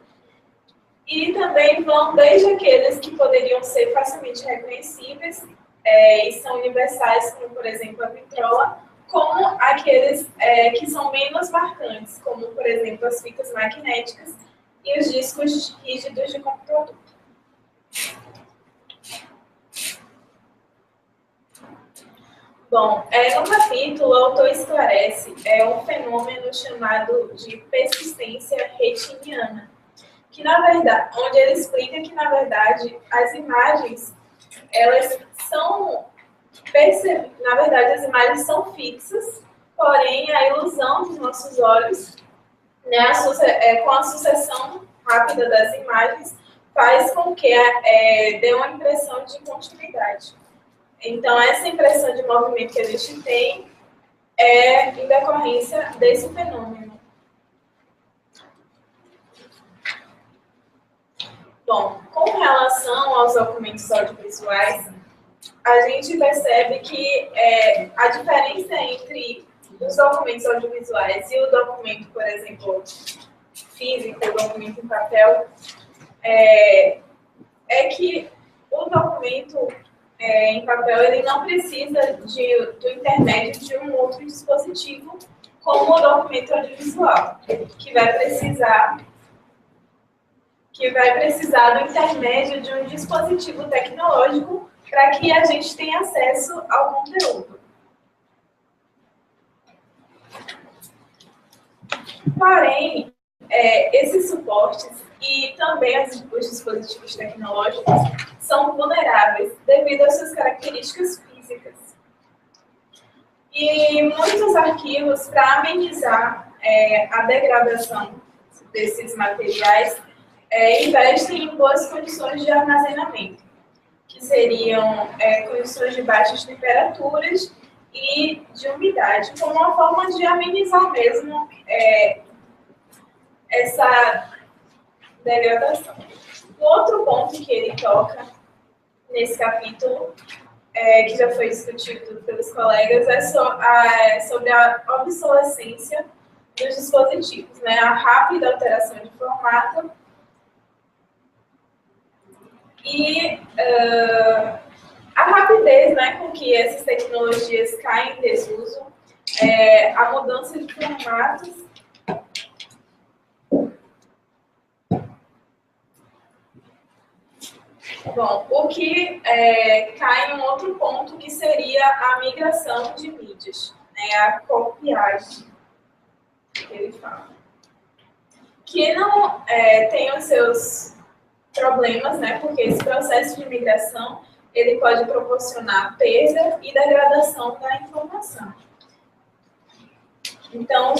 E também vão desde aqueles que poderiam ser facilmente reconhecíveis e são universais, como, por exemplo, a vitrola, como aqueles que são menos marcantes, como, por exemplo, as fitas magnéticas e os discos rígidos de computador. Bom, no capítulo, o autor esclarece um fenômeno chamado de persistência retiniana, que, na verdade, onde ele explica que, na verdade, as imagens, elas são, na verdade, as imagens são fixas, porém, a ilusão dos nossos olhos, né, com a sucessão rápida das imagens, faz com que dê uma impressão de continuidade. Então, essa impressão de movimento que a gente tem em decorrência desse fenômeno. Bom, com relação aos documentos audiovisuais, a gente percebe que a diferença entre os documentos audiovisuais e o documento, por exemplo, físico, o documento em papel, é que o documento em papel ele não precisa do intermédio de um outro dispositivo, como o documento audiovisual, que vai precisar do intermédio de um dispositivo tecnológico para que a gente tenha acesso ao conteúdo. Porém, esses suportes e também os dispositivos tecnológicos são vulneráveis devido às suas características físicas. E muitos arquivos, para amenizar a degradação desses materiais, investem em boas condições de armazenamento, que seriam condições de baixas temperaturas e de umidade, como uma forma de amenizar mesmo essa degradação. O outro ponto que ele toca nesse capítulo, que já foi discutido pelos colegas, é sobre a obsolescência dos dispositivos, né? A rápida alteração de formato e a rapidez, né, com que essas tecnologias caem em desuso, a mudança de formatos. Bom, o que cai em um outro ponto, que seria a migração de mídias, né, a copiagem, que ele fala. Que não tem os seus problemas, né, porque esse processo de migração ele pode proporcionar perda e degradação da informação. Então,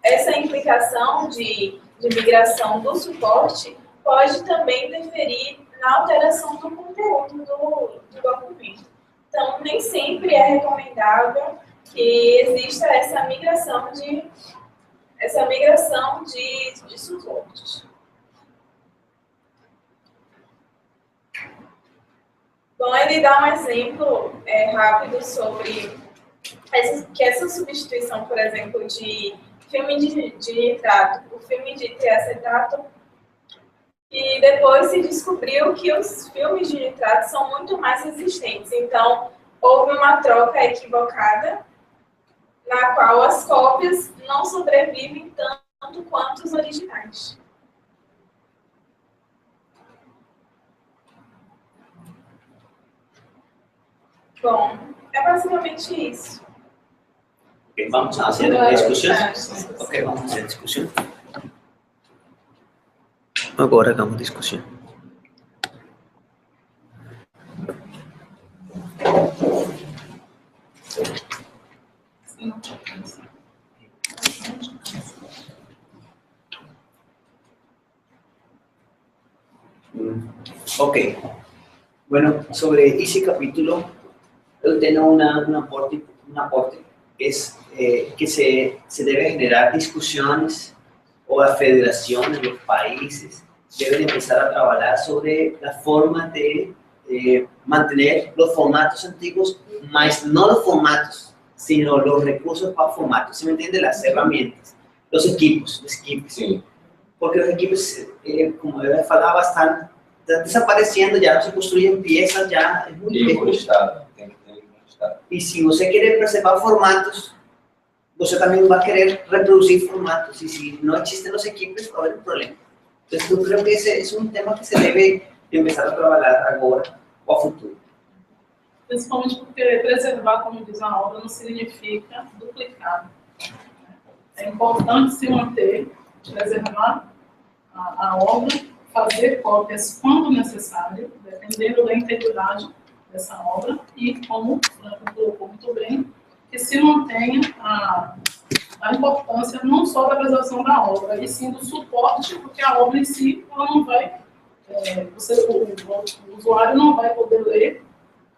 essa implicação de migração do suporte pode também interferir na alteração do conteúdo do documento. Então, nem sempre é recomendável que exista essa migração de suportes. Bom, ele dá um exemplo rápido sobre essa substituição, por exemplo, de filme de nitrato por filme de triacetato, e depois se descobriu que os filmes de nitrato são muito mais resistentes. Então, houve uma troca equivocada, na qual as cópias não sobrevivem tanto quanto os originais. Bom, é basicamente isso. Okay, vamos a hacer discusión. Ok, vamos a hacer discusión. Agora hagamos discusión. Ok. Bueno, sobre ese capítulo, yo tengo un aporte es que se debe generar discusiones o la federación de los países deben empezar a trabajar sobre la forma de mantener los formatos antiguos, más no los formatos, sino los recursos para formatos. ¿Se me entiende? Las herramientas, los equipos. Sí. Porque los equipos, como yo falaba, están desapareciendo, ya no se construyen piezas, ya es muy viejo. Y si usted quiere preservar formatos, usted también va a querer reproducir formatos. Y si no existen los equipos, va a haber un problema. Entonces, yo creo que ese es un tema que se debe empezar a trabalhar agora ou a futuro. Principalmente porque preservar, como diz a obra, não significa duplicar. É importante se manter, preservar a obra, fazer cópias quando necessário, dependendo da integridade dessa obra, e, como o Franco colocou muito bem, que se mantenha a importância não só da preservação da obra, e sim do suporte, porque a obra em si ela não vai, o usuário não vai poder ler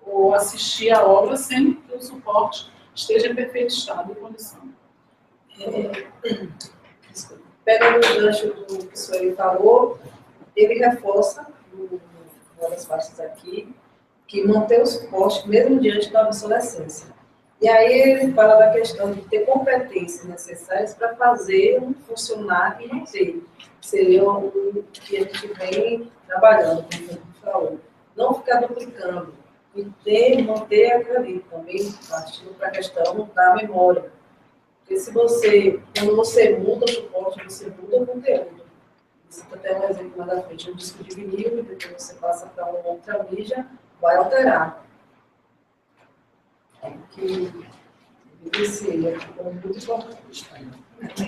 ou assistir a obra sem que o suporte esteja em perfeito estado e condição. Pegando o gancho do que o senhor falou, ele reforça, uma das partes aqui, que manter o suporte mesmo diante da obsolescência. E aí ele fala da questão de ter competências necessárias para fazer um funcionar e manter. Seria o que a gente vem trabalhando, como você falou. Não ficar duplicando. E manter aquilo ali, também partindo para a questão da memória. Porque quando você muda o suporte, você muda o conteúdo. Você até um exemplo lá da frente, um disco de vinil, e depois você passa para uma outra mídia, vai alterar. Que seria muito importante.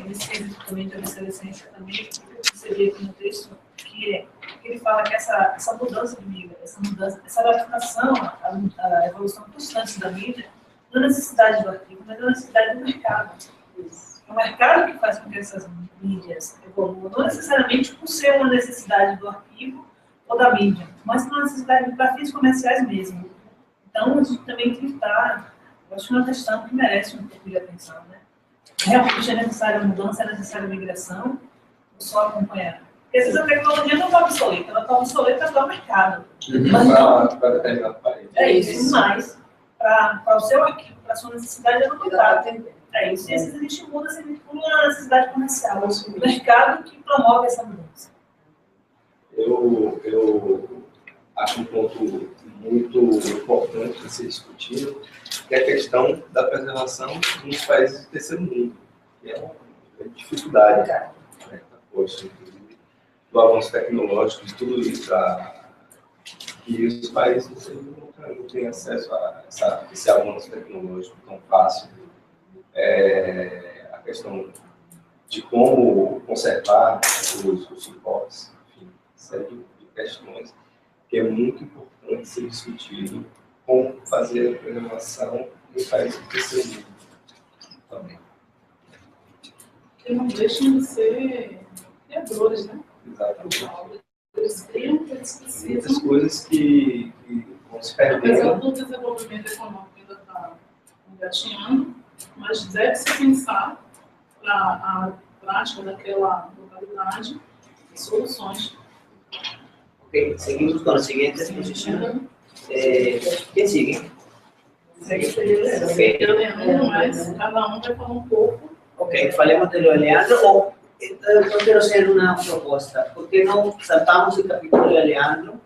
Nesse quesito também de obsolescência, também eu percebi aqui no texto que ele fala que essa mudança de mídia, essa adaptação à evolução constante da mídia, não é necessidade do arquivo, mas é necessidade do mercado. É o mercado que faz com que essas mídias evoluam, não necessariamente por ser uma necessidade do arquivo ou da mídia, mas por uma necessidade para fins comerciais mesmo. Então, a gente também tem que estar, eu acho que é uma questão que merece um pouco de atenção, né? Realmente é necessária mudança, é necessária migração, ou só acompanhar? Porque às vezes a tecnologia não está obsoleta, ela está obsoleta para o mercado. Para determinado país. É isso, mas para o seu arquivo, para a sua necessidade, ela não está. É isso, e às vezes a gente muda, se vincula à necessidade comercial, o mercado que promove essa mudança. Eu acho um ponto muito importante a ser discutido, que é a questão da preservação nos países do terceiro mundo, que é uma dificuldade, né? Poxa, inclusive, do avanço tecnológico, de tudo isso, que os países não têm acesso a esse avanço tecnológico tão fácil. A questão de como conservar os suportes, enfim, série de questões que é muito importante ser discutido como fazer a preservação em países do terceiro mundo também. Que não deixam de ser criadores, né? Exatamente. Eles criam o que eles precisam. Muitas coisas que vão se perdendo. Apesar do desenvolvimento econômico ainda está engatinhando, mas deve-se pensar para a prática daquela localidade soluções. Ok, seguimos com a seguinte exposição. Quem sigue? Segue o Leandro, mas cada um vai falar um pouco. Ok, falemos de lo de Leandro. Eu quero fazer uma proposta. Por que não saltamos o capítulo de Leandro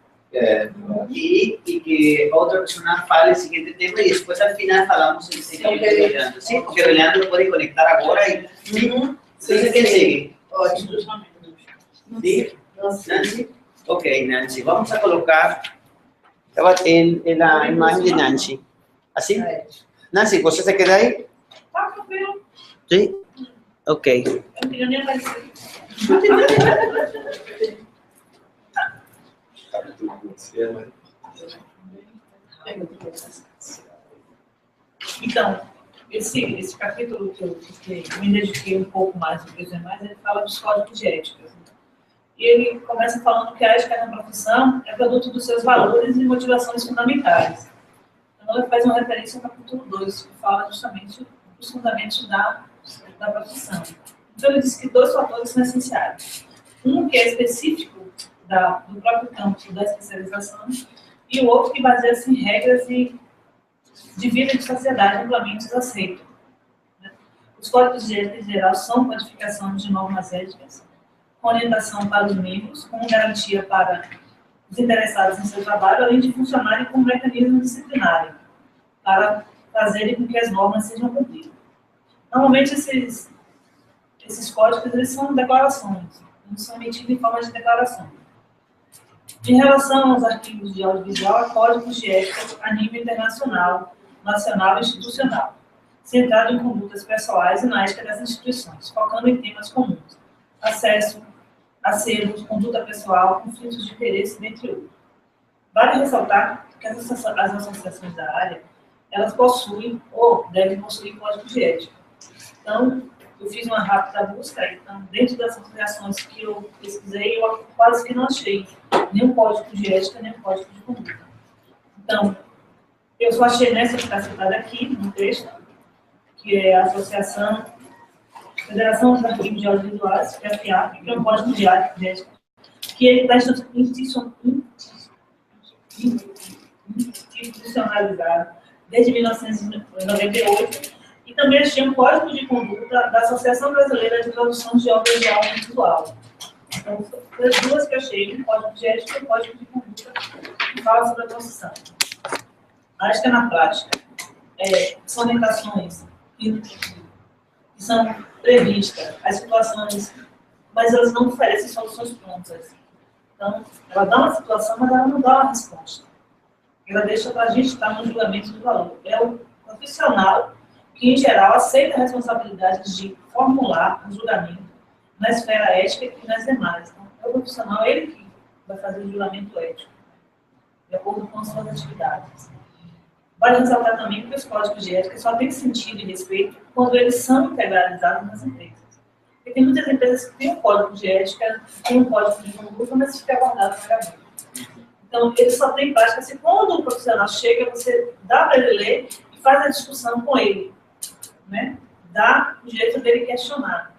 e que outra pessoa fale o seguinte tema e depois, ao final, falamos o seguinte de Leandro. Sim, porque o Leandro pode conectar agora e... Sim, quem segue? Ótimo. Sim? Nancy? Ok, Nancy. Vamos a colocar a imagem de Nancy. Assim? Nancy, você se queda aí? Tá, tranquilo. Sim? Ok. Eu não queria nem aparecer. Então, esse capítulo que eu me dediquei um pouco mais do que os demais, ele fala dos códigos de ética. E ele começa falando que a ética na profissão é produto dos seus valores e motivações fundamentais. Então, ele faz uma referência ao capítulo 2, que fala justamente dos fundamentos da profissão. Então, ele diz que 2 fatores são essenciais. Um que é específico do próprio campo da especialização e o outro que baseia-se em regras de vida de sociedade amplamente aceitas. Os códigos de ética em geral são codificação de normas éticas, com orientação para os membros, com garantia para os interessados em seu trabalho, além de funcionarem como mecanismo disciplinário, para fazerem com que as normas sejam cumpridas. Normalmente, esses códigos eles são declarações, eles são emitidos em forma de declaração. Em relação aos arquivos de audiovisual, há códigos de ética a nível internacional, nacional e institucional, centrado em condutas pessoais e na ética das instituições, focando em temas comuns: acesso, acervos, conduta pessoal, conflitos de interesse, dentre outros. Vale ressaltar que as associações da área, elas possuem ou devem possuir códigos de ética. Então, eu fiz uma rápida busca, então, dentro das associações que eu pesquisei, eu quase que não achei nenhum código de ética, nem um código de conduta. Então, eu só achei nessa que está citada aqui, no texto, que é a Associação Federação dos Arquivos de Audiovisuais, que é a FIAP, que é um código de ética, que ele está institucionalizado desde 1998, e também existia um código de conduta da Associação Brasileira de Produção de Obras de Audiovisual. Então, foram as duas que eu achei, um código de ética e um código de conduta que fala sobre a profissão. A ética na prática são orientações que são previstas, as situações, mas elas não oferecem soluções prontas. Então, ela dá uma situação, mas ela não dá uma resposta. Ela deixa para a gente estar no julgamento do valor. É o profissional que, em geral, aceita a responsabilidade de formular um julgamento na esfera ética e nas demais. Então, é o profissional, ele que vai fazer o julgamento ético, de acordo com as suas atividades. Vale ressaltar também que os códigos de ética só têm sentido e respeito quando eles são integralizados nas empresas. Porque tem muitas empresas que têm um código de ética, têm um código de conduta, mas fica guardado na gaveta. Então, ele só tem prática se quando o profissional chega, você dá para ele ler e faz a discussão com ele. Né? Dá o direito dele questionar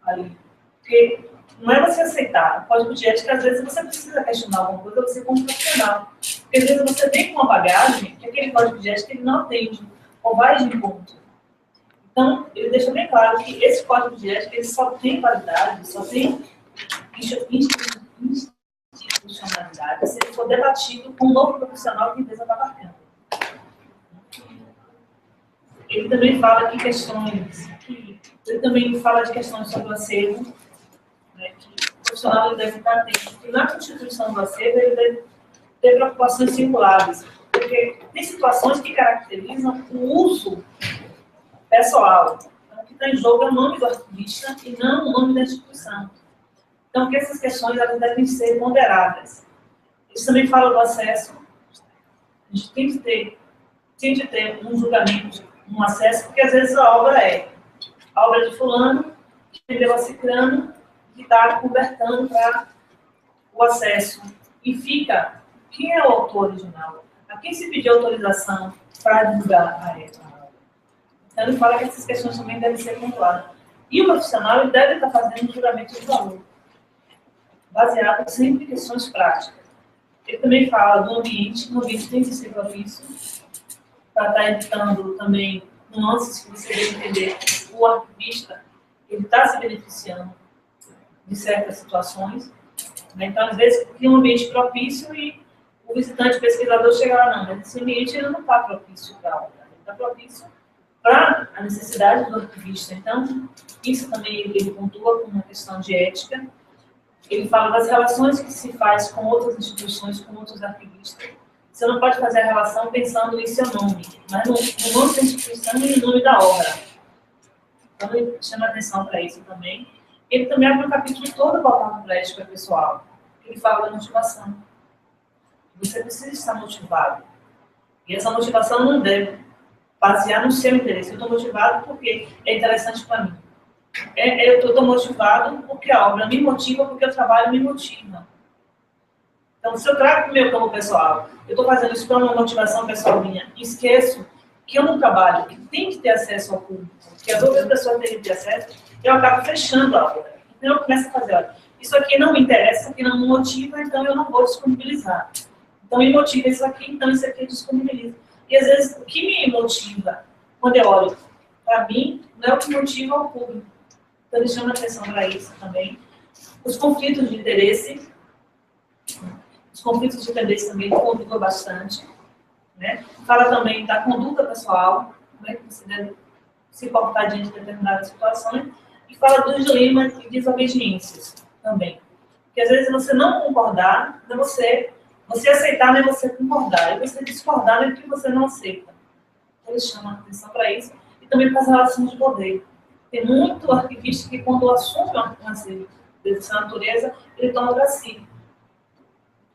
ali. Porque não é você aceitar. O código de ética, às vezes, você precisa questionar alguma coisa, você como profissional. Porque, às vezes, você vem com uma bagagem que aquele código de ética ele não atende, ou vai de encontro. Então, ele deixa bem claro que esse código de ética ele só tem validade, só tem institucionalidade se ele for debatido com um novo profissional que a empresa está marcando. Ele também fala de questões, sobre o acervo, né, que o profissional ele deve estar atento, que na constituição do acervo ele deve ter preocupações singulares, porque tem situações que caracterizam o uso pessoal. Então, o que está em jogo é o nome do arquivista e não o nome da instituição. Então, que essas questões elas devem ser ponderadas. Eles também falam do acesso. A gente tem que ter um julgamento, um acesso, porque às vezes a obra de fulano, que vendeu a ciclano, que está convertendo para o acesso. E fica, quem é o autor original? A quem se pediu autorização para divulgar a obra? Então, ele fala que essas questões também devem ser ponderadas. E o profissional ele deve estar fazendo um julgamento de valor, baseado sempre em questões práticas. Ele também fala do ambiente, o ambiente tem que ser propício, para estar evitando também nuances que você deve entender. O arquivista, ele está se beneficiando de certas situações, né? Então, às vezes, cria um ambiente propício e o visitante, o pesquisador, chega lá, não, mas esse ambiente ele não está propício para a obra, ele está propício para a necessidade do arquivista. Então, isso também ele pontua como uma questão de ética. Ele fala das relações que se faz com outras instituições, com outros arquivistas. Você não pode fazer a relação pensando em seu nome, mas no nome da instituição e no nome da obra. Então, ele chama atenção para isso também. Ele também abre um capítulo todo voltado para a ética pessoal. Ele fala da motivação. Você precisa estar motivado. E essa motivação não deve basear no seu interesse. Eu estou motivado porque é interessante para mim. Eu estou motivado porque a obra me motiva, porque o trabalho me motiva. Então, se eu trago o meu campo pessoal, eu estou fazendo isso para uma motivação pessoal minha, e esqueço que eu não trabalho, que tem que ter acesso ao público, que as outras pessoas têm que ter acesso, eu acabo fechando a obra. Então, eu começo a fazer, olha, isso aqui não me interessa, isso aqui não me motiva, então eu não vou disponibilizar. Então, me motiva isso aqui, então isso aqui eu disponibilizo. E, às vezes, o que me motiva, quando eu olho para mim, não é o que motiva o público. Então, ele chama atenção para isso também. Os conflitos de interesse. Os conflitos de interesse também conduta bastante. Né? Fala também da conduta pessoal, né, que você deve se portar diante de determinadas situações. E fala dos dilemas e desobediências também. Porque, às vezes, você não concordar, não é você aceitar, não é você concordar. E você discordar não é que você não aceita. Então, ele chama atenção para isso. E também para as relações de poder. Tem muito arquivista que, quando assume uma dessa natureza, ele toma para si.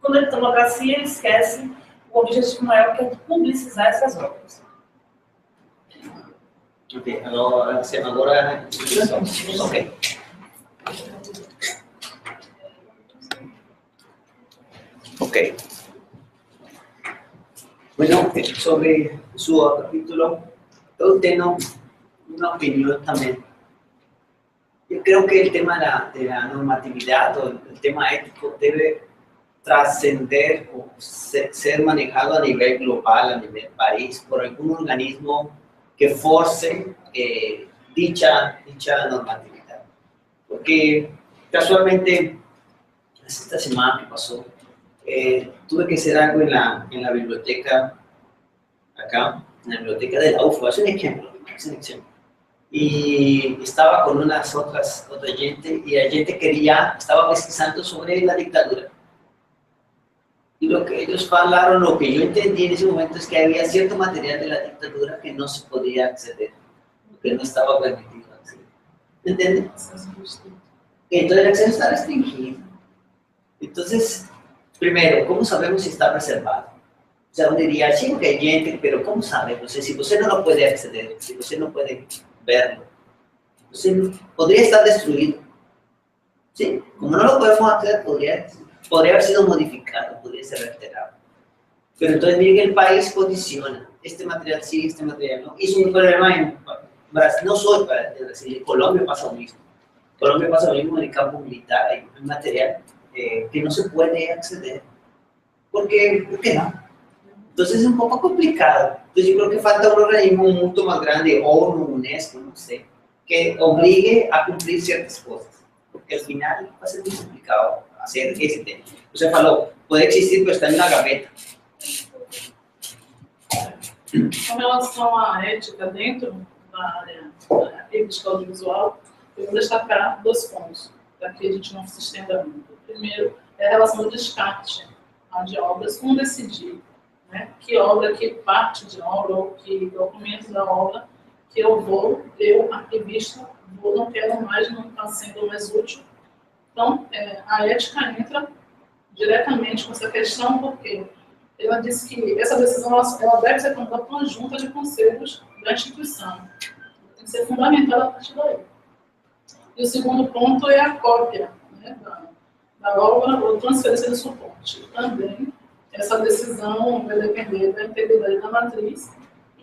Quando ele toma para si, ele esquece o objetivo maior, que é publicizar essas obras. Ok, agora ok. Ok. Bueno, sobre su capítulo, eu tenho una opinión también. Yo creo que el tema de la normatividad o el tema ético debe trascender o ser manejado a nivel global, a nivel país, por algún organismo que force dicha normatividad. Porque casualmente, esta semana que pasó, tuve que hacer algo en la biblioteca, acá, en la biblioteca de la UFO, es un ejemplo. Y estaba con otra gente, y la gente estaba pesquisando sobre la dictadura. Y lo que ellos hablaron, lo que yo entendí en ese momento es que había cierto material de la dictadura que no se podía acceder, que no estaba permitido acceder. ¿Me entienden? Entonces el acceso está restringido. Entonces, primero, ¿cómo sabemos si está preservado? O sea, uno diría, sí, que hay gente, pero ¿cómo sabemos? Si usted no lo puede acceder, si usted no puede verlo, entonces podría estar destruido. ¿Sí? Como no lo podemos acceder, podría haber sido modificado, podría ser alterado. Pero entonces miren que el país condiciona, este material sí, este material no. Y es un problema en Brasil, no solo para Brasil, en Colombia pasa lo mismo. En Colombia pasa lo mismo en el campo militar, hay un material que no se puede acceder. ¿Por qué no? Entonces es un poco complicado. Entonces yo creo que falta un organismo mucho más grande, ONU, UNESCO, no sé, que obligue a cumplir ciertas cosas. Porque al final va a ser muy complicado hacer ese tema. O sea, puede existir, pero está en una gaveta. Com relação à ética dentro da área arquivística audiovisual, eu vou destacar 2 pontos, para que a gente não se estenda muito. O primeiro é a relação do descarte de obras, como decidir, né, que obra, que parte de obra, ou que documento da obra que eu, arquivista, não quero mais, não está sendo mais útil. Então, a ética entra diretamente com essa questão, porque ela disse que essa decisão ela deve ser tomada conjunta de conselhos da instituição. Tem que ser fundamentada a partir daí. E o segundo ponto é a cópia, né, da obra ou transferência de suporte. Também, essa decisão vai depender da integridade da matriz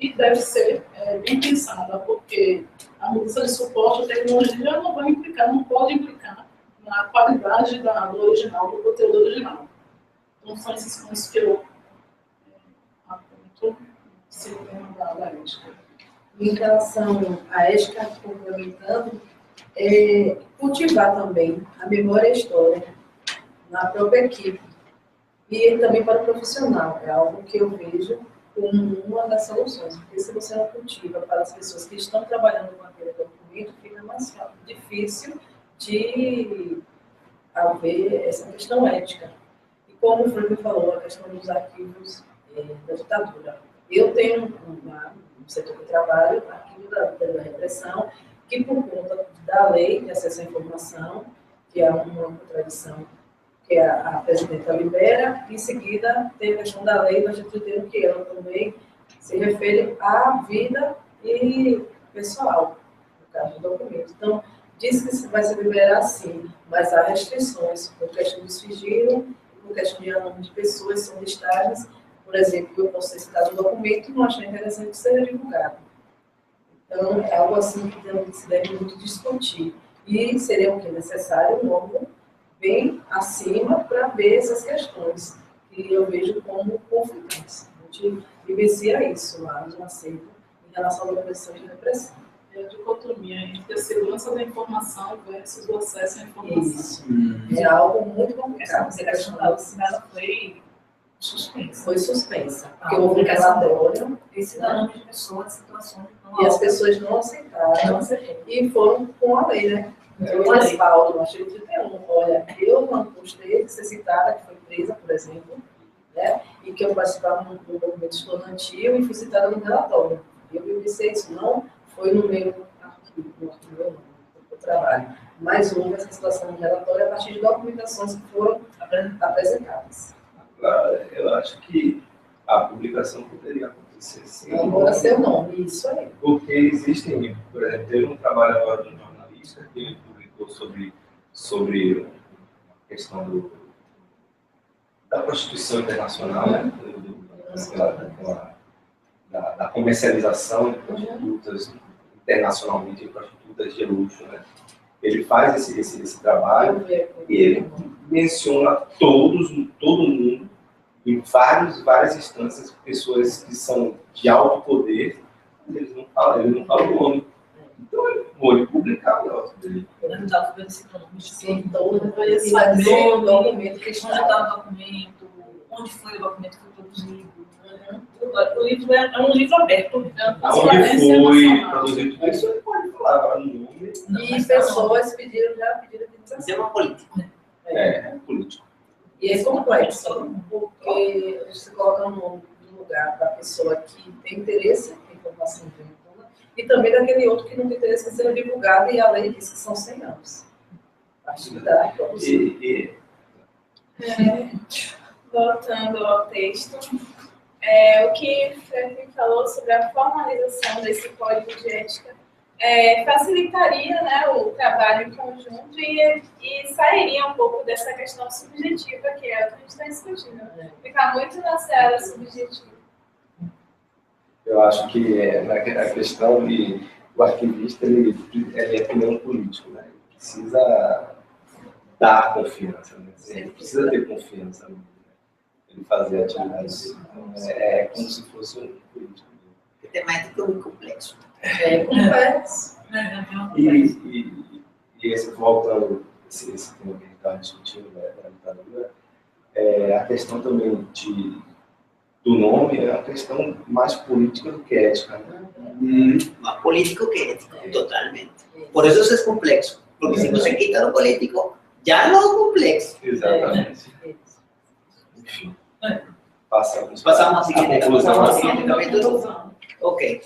e deve ser bem pensada, porque a mudança de suporte ou tecnologia não pode implicar na qualidade do original, do conteúdo original. Então, são esses pontos que eu aponto nesse tema da ética. Em relação à ética, complementando, cultivar também a memória histórica na própria equipe e também para o profissional. É algo que eu vejo como uma das soluções, porque se você não cultiva para as pessoas que estão trabalhando com aquele documento, fica mais difícil de haver essa questão ética. E como o Felipe falou, a questão dos arquivos da ditadura. Eu tenho no setor que trabalho, arquivo da repressão, que por conta da lei de acesso à informação, que é uma contradição que a presidenta libera, em seguida tem a questão da lei, nós entendemos que ela também se refere à vida e pessoal, no caso do documento. Então, diz que vai se liberar sim, mas há restrições, por questão do sigilo, por questão de nome de pessoas, são listagens. Por exemplo, eu posso ter citado um documento e não achei interessante que seja divulgado. Então, é algo assim que se deve muito discutir. E seria o que? Necessário um órgão bem acima para ver essas questões, que eu vejo como conflitantes. A gente vivencia isso lá no acervo em relação à opressão e repressão. É a dicotomia entre a segurança da informação versus o acesso à informação. Isso. É algo muito complicado. Essa questão da UCINALA foi suspensa. Foi suspensa. Porque houve um relatório. Esse dano de pessoas, situações. E as pessoas não aceitaram. E foram com a lei, né? Então, o respaldo, no artigo 31. Olha, eu não gostei de ser citada, que foi presa, por exemplo, né? E que eu participava do documento estudantil e fui citada no relatório. Eu disse isso, não foi no meu arquivo, no trabalho. Mas houve essa situação no relatório a partir de documentações que foram apresentadas. Agora, eu acho que a publicação poderia acontecer sim. Agora seu nome, isso aí. Porque existem, por exemplo, teve um trabalho agora de um jornalista que ele publicou sobre a questão da prostituição internacional, né? Da comercialização de prostitutas internacionalmente em prostitutas de luxo, né? Ele faz esse trabalho e ele menciona todo mundo, em várias instâncias, pessoas que são de alto poder, ele não fala o nome. Então, eu vou publicar o negócio dele. Não estava vendo esse nome. Sim, todo mundo Saber saber o documento que onde está. está o documento, onde foi o documento que foi produzido. O livro é um livro aberto. Aonde foi produzido tudo isso, ele pode falar agora no nome. E pessoas já pediram Tema indenização. político. É político. E é complexo, porque você coloca um nome no lugar da pessoa que tem interesse em informação veícula e também daquele outro que não tem interesse em ser divulgado, e a lei diz que são 100 anos. Acho que dá para você. Voltando ao texto, o que Franklin falou sobre a formalização desse código de ética facilitaria, né, o trabalho em conjunto e sairia um pouco dessa questão subjetiva, que é o que a gente está discutindo. Ficar muito na seara subjetiva. Eu acho que a questão de o arquivista ele é opinião político, né? Ele precisa dar confiança, né? Ele precisa ter confiança no ele fazer a atividade dele. Então, é como se fosse um político. Que temática é muito complexo. É complexo. E esse, voltando esse tema que a gente estava discutindo da ditadura, a questão também do nome é uma questão mais política do que ética. Né? Más político que ético, totalmente. Por eso eso es complexo. Porque si no se quita lo político, ya no es complexo. Exatamente. Enfim. Passamos Pasamos al siguiente conclusão. capítulo. Ok.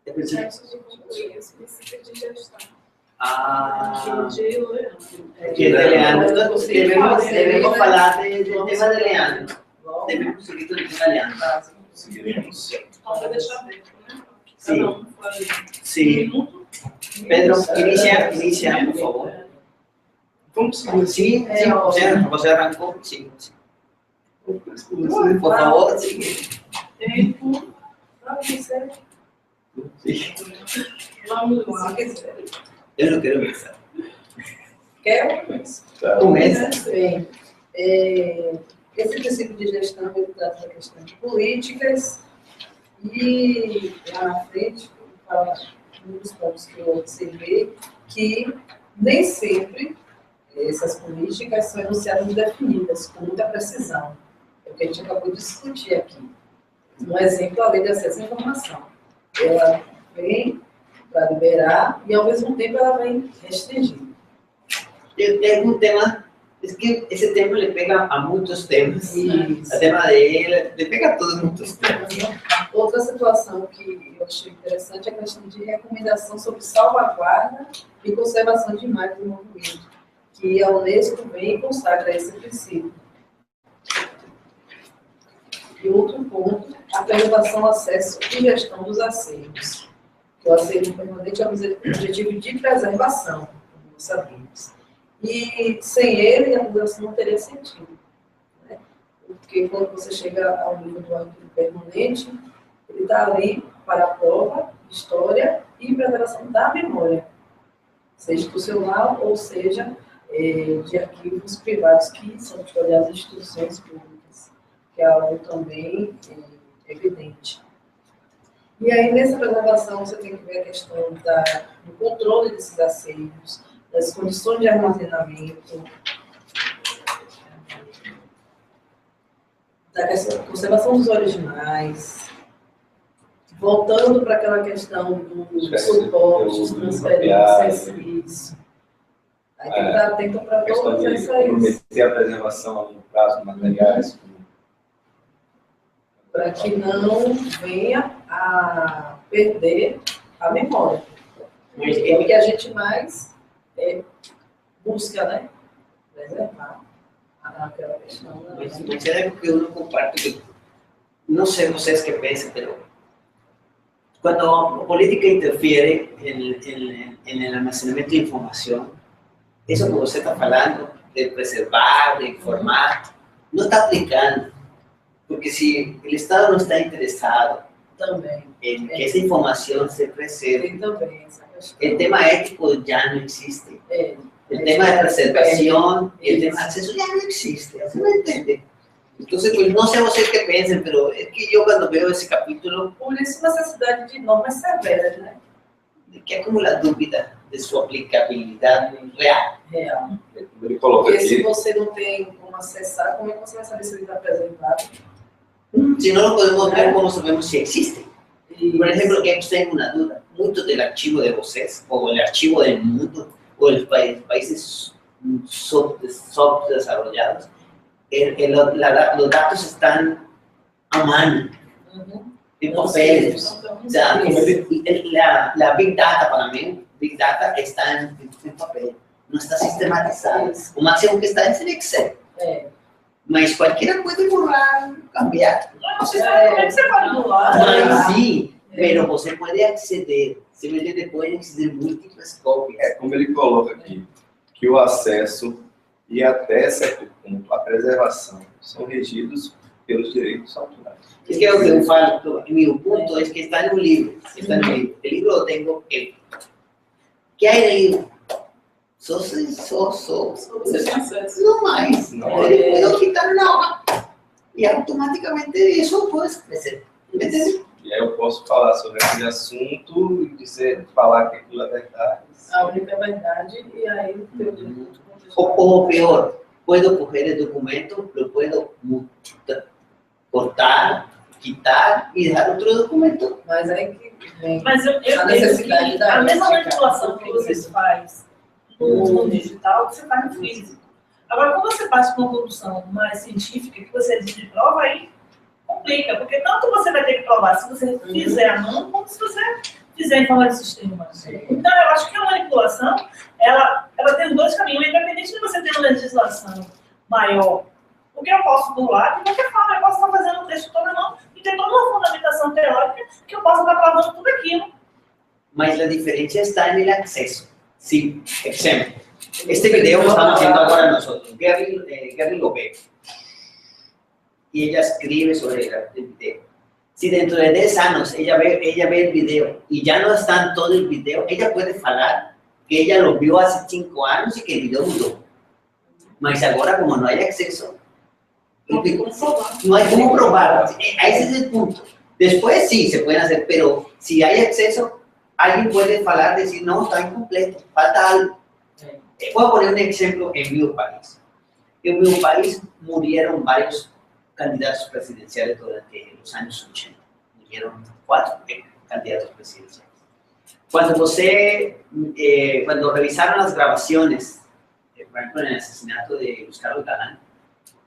Antes de concluir, os princípios de gestão. Ah, De Leandro. que de Leandro. Debemos hablar del tema de Leandro. Debemos seguir con el tema de Leandro. Seguiremos. Então, vai deixar aberto, né? Sim. Cada um faz Sí. minuto. Pedro, inicia, por favor. Vamos seguir. Sí, você arrancou. Sí. Por favor, sigue. Tempo. Sí. Vamos lá. Eu não quero pensar. Quer? Começa. Bem, esse princípio de gestão ele trata da questão de políticas e lá na frente fala um dos pontos que eu observei que nem sempre essas políticas são enunciadas e definidas com muita precisão. É o que a gente acabou de discutir aqui. Um exemplo, a lei de acesso à informação. Ela vem para liberar e, ao mesmo tempo, ela vem restringir. É um tema, é que esse tema le pega a muitos temas. Isso. O tema dele, le pega a todos muitos temas. Outra situação que eu achei interessante é a questão de recomendação sobre salvaguarda e conservação de imagens do movimento, que a Unesco vem e consagra esse princípio. E outro ponto, a preservação, acesso e gestão dos acervos. O acervo permanente é um objetivo de preservação, como nós sabemos. E sem ele, a mudança não teria sentido. Né? Porque quando você chega ao nível do arquivo permanente, ele está ali para a prova, história e preservação da memória, seja institucional ou seja de arquivos privados que são custodiados em instituições públicas, que é algo também evidente. E aí, nessa preservação, você tem que ver a questão do controle desses acervos, das condições de armazenamento, da questão da conservação dos originais, voltando para aquela questão dos suportes, transferências, isso. Aí tem que estar atento para todas essas. Comprometer a preservação a longo prazo de materiais. Para que não venha a perder a memória. É o que a gente mais busca, né? Preservar aquela questão. Mas é algo que eu não comparto, que não sei vocês que pensam, mas quando a política interfiere en el almacenamiento de información, eso que você está falando de preservar, de informar, no está aplicando. Porque si el Estado no está interesado Também. que essa informação se preserve. Tem também essa questão. El tema ético ya no existe. É. El tema de preservación y el tema de acceso ya no existe. ¿Se me entiende? Entonces, pues, no sé ustedes qué piensan, pero es que yo cuando veo esse capítulo, Por isso, necessidade de normas severas, né? que é como a dúvida de sua aplicabilidade real. Real. Como ele coloca Porque se aqui, você não tem como acessar, como é que você vai saber se ele está preservado? Si no lo podemos ver, ¿cómo sabemos si existe? E, Por ejemplo, que aquí tengo una duda. Mucho del archivo de vocês, o el archivo del mundo, o los países subdesarrollados, los datos están a mano, Uhum. en papeles. O sea, la Big Data para mí, Big Data está en papel, no está sistematizado. O máximo que está es en Excel. É. Mas cualquiera puede borrar, cambiar. Não, você sabe como é que você pode anular. Mas sim, pero você pode acceder. Você pode acceder múltiplas cópias. é como ele coloca aqui, que o acesso e até certo ponto a preservação são regidos pelos direitos autorais. Es que lo que eu falo, mi punto es que está en un libro. Está en un libro. El libro lo tengo eu. ¿Qué hay en el libro? Você tem acesso. No más. Não, Ele puedo quitar na hora. E automaticamente isso pode crescer. Entendeu? e aí eu posso falar sobre aquele assunto e dizer, falar que aquilo é verdade. A única verdade, e aí o teu direito O peor, puedo coger el documento, lo puedo cortar, quitar e dar outro documento. Mas aí que vem Mas eu a penso necessidade que da a mesma ética. manipulação que vocês fazem no digital, você faz no físico. Agora, quando você faz com uma produção mais científica, que você diz de prova, aí complica, porque tanto você vai ter que provar se você fizer a mão, como se você fizer em forma de sistema. Então, eu acho que a manipulação, ela tem dois caminhos, independente de você ter uma legislação maior. Porque eu posso burlar de qualquer forma, eu posso estar fazendo o texto todo na mão e ter toda uma fundamentação teórica que eu possa estar provando tudo aquilo. Mas a diferença está no acesso. Sim, exemplo. Este video que estamos haciendo ahora nosotros, Gary Lopez, y ella escribe sobre el video. Si dentro de 10 años ella ve el video y ya no está en todo el video, ella puede hablar que ella lo vio hace 5 años y que el video mudó. Mas ahora, como no hay acceso, no hay cómo probar. Ese es el punto. Después sí se pueden hacer, pero si hay acceso, alguien puede hablar, decir, no, está incompleto, falta algo. Voy a poner un ejemplo en mi país. En mi país murieron varios candidatos presidenciales durante los años 80. Murieron 4 candidatos presidenciales. Cuando revisaron las grabaciones, por ejemplo, en el asesinato de Luis Carlos Galán,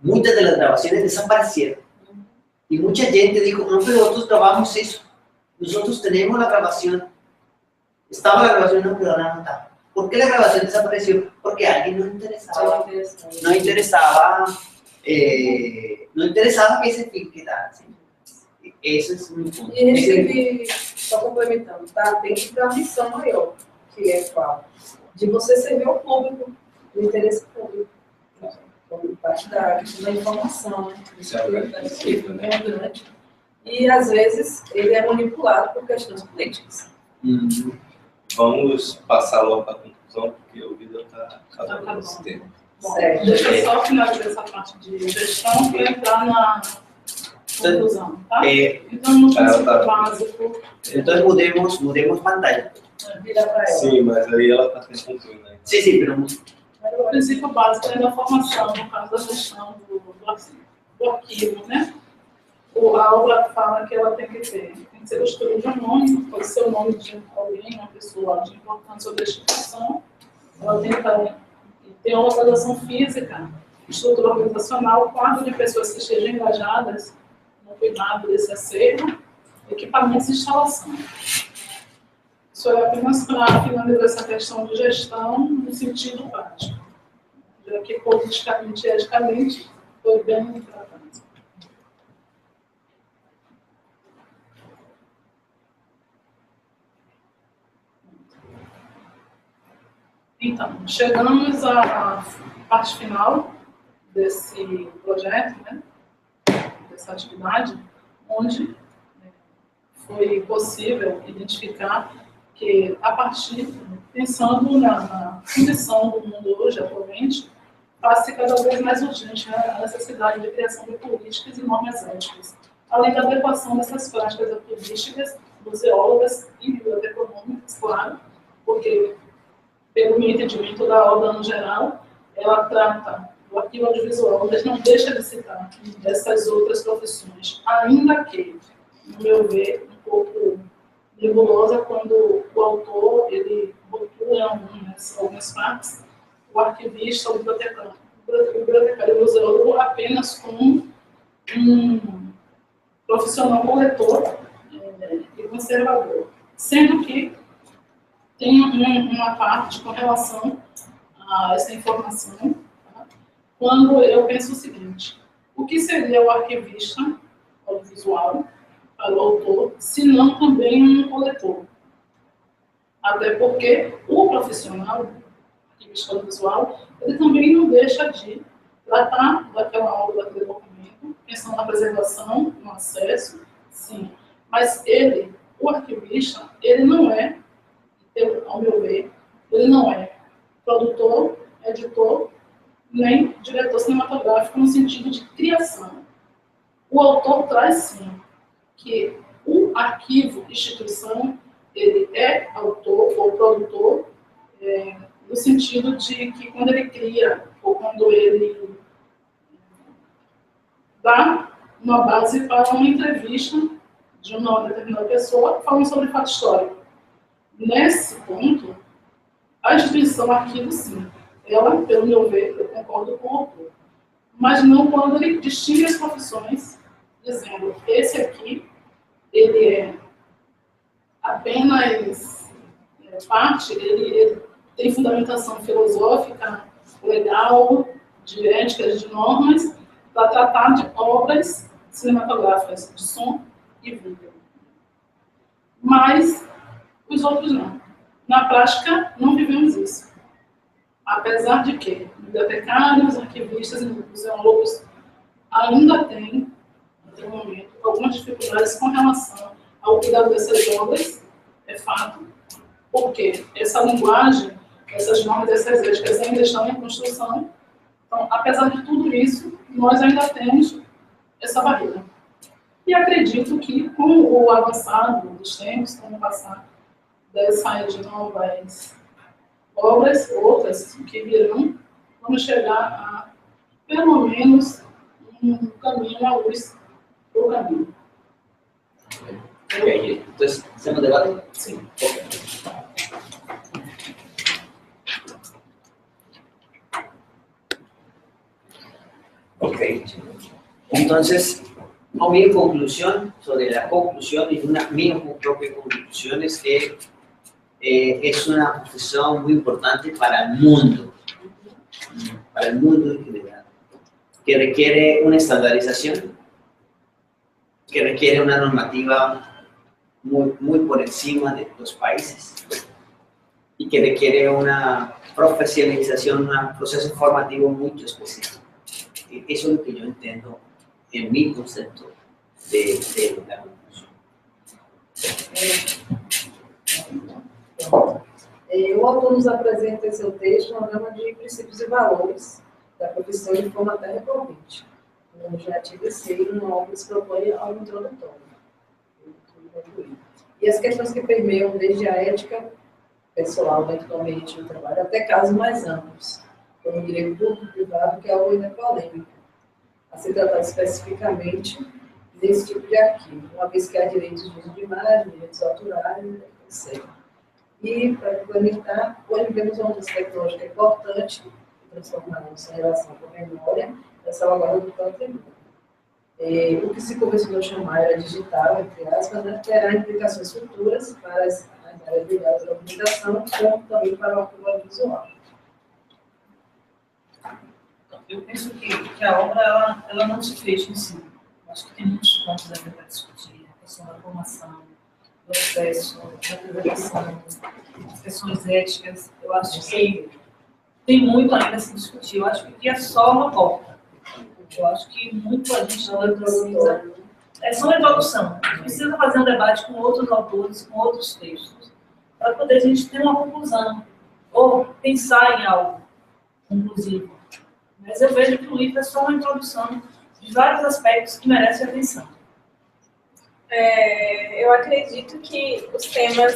muchas de las grabaciones desaparecieron. Y mucha gente dijo, no, pero nosotros grabamos eso. Nosotros tenemos la grabación. Estaba la grabación, no, pero ahora no está. ¿Por qué la grabación desapareció? Porque a alguien no interesaba. No interesaba que ese film quedara. ¿Sí? Esse é um ponto. E a gente tem que, só complementando, tá? Tem que ter uma missão maior, que é qual? De você servir ao público, o interesse público. Como parte da questão da informação, né? Isso é grande, né? É grande. E, às vezes, ele é manipulado por questões políticas. Vamos passar logo para a conclusão, porque o vídeo está acabando Tá esse bom. tempo. Bom, Certo. deixa eu só finalizar essa parte de gestão para entrar na conclusão, tá? Então, no princípio básico, Entonces mudemos pantalla. Vira para ela. Sim, mas aí ela está concluindo, né? Sí, sí, pero o princípio básico é da formação, no caso da gestão do arquivo, né? A obra fala que ela tem que ser o estudo de um nome, pode ser o nome de alguém, uma pessoa de importância ou destinação. Ela tem que ter uma localização física, estrutura organizacional, quadro de pessoas que estejam engajadas no cuidado desse acervo, equipamentos e instalação. Isso é apenas para finalizar essa questão de gestão no sentido prático, já que politicamente e eticamente foi bem tratado. Então, chegamos à parte final desse projeto, né, dessa atividade, onde foi possível identificar que, a partir, pensando na condição do mundo hoje, atualmente, faz-se cada vez mais urgente a necessidade de criação de políticas e normas éticas, além da adequação dessas práticas arquivísticas, museólogas e biblioteconômicas, claro, porque, pelo meu entendimento da obra no geral, ela trata do arquivo audiovisual, mas não deixa de citar essas outras profissões, ainda que, no meu ver, um pouco nebulosa quando o autor ele rotula algumas partes, o arquivista, o bibliotecário e o museólogo apenas como um profissional coletor e conservador, sendo que tem uma parte com relação a essa informação, tá? Quando eu penso o seguinte: o que seria o arquivista audiovisual para o autor, se não também um coletor? Até porque o profissional arquivista audiovisual, ele também não deixa de tratar daquela obra, daquele documento, pensando na preservação, no acesso, sim. Mas ele, o arquivista, ele não é, ao meu ver, ele não é produtor, editor, nem diretor cinematográfico no sentido de criação. O autor traz, sim, que o arquivo instituição, ele é autor ou produtor, no sentido de que quando ele cria, ou quando ele dá uma base para uma entrevista de uma determinada pessoa falando sobre fato histórico. Nesse ponto, a instituição arquivo, sim, ela, pelo meu ver, eu concordo com o autor, mas não quando ele distingue as profissões, dizendo, esse aqui, ele é apenas parte, ele tem fundamentação filosófica, legal, de éticas, de normas, para tratar de obras cinematográficas de som e vídeo. Mas os outros não. Na prática, não vivemos isso. Apesar de que bibliotecários, arquivistas e museólogos ainda têm, até o momento, algumas dificuldades com relação ao cuidado dessas obras, é fato, porque essa linguagem, essas normas, essas éticas ainda estão em construção. Então, apesar de tudo isso, nós ainda temos essa barreira. E acredito que, com o avançado dos tempos, com o passar dessas novas obras, outras que virão, vamos chegar a, pelo menos, um caminho, uma luz para o caminho. Ok, então, hacemos debate? Sim. Ok. Entonces, mi conclusión sobre la conclusión y mi propia conclusión es que es una profesión muy importante para el mundo en general, que requiere una estandarización, que requiere una normativa muy por encima de los países y que requiere una profesionalización, un proceso formativo muy específico. Eso es lo que yo entiendo en mi concepto de la conclusión. O autor nos apresenta em seu texto uma gama de princípios e valores da profissão de forma até recorrente. Como já tive sido, uma obra se propõe ao introdutório. E as questões que permeiam desde a ética pessoal dentro do ambiente do trabalho até casos mais amplos, como o direito público e privado, que é algo ainda polêmico, a se tratar especificamente desse tipo de arquivo, uma vez que há direitos de uso de imagem, direitos autorais, etc. E, para complementar, hoje vivemos uma mudança tecnológica importante, que transforma a nossa relação com a memória e a salvaguarda do patrimônio. O que se começou a chamar era digital, entre aspas, né, terá implicações futuras para as áreas ligadas à comunicação, como também para o arquivo audiovisual. Eu penso que a obra ela não se fecha em si. Acho que tem muitos pontos ainda para discutir. A questão da formação, do acesso, da preservação, as questões éticas. Eu acho que tem muito ainda a se discutir. Eu acho que é só uma porta. Eu acho que muito a gente ainda precisa É só uma introdução. A gente precisa fazer um debate com outros autores, com outros textos, para poder a gente ter uma conclusão, ou pensar em algo conclusivo. Mas eu vejo que o livro é só uma introdução de vários aspectos que merecem atenção. Eu acredito que os temas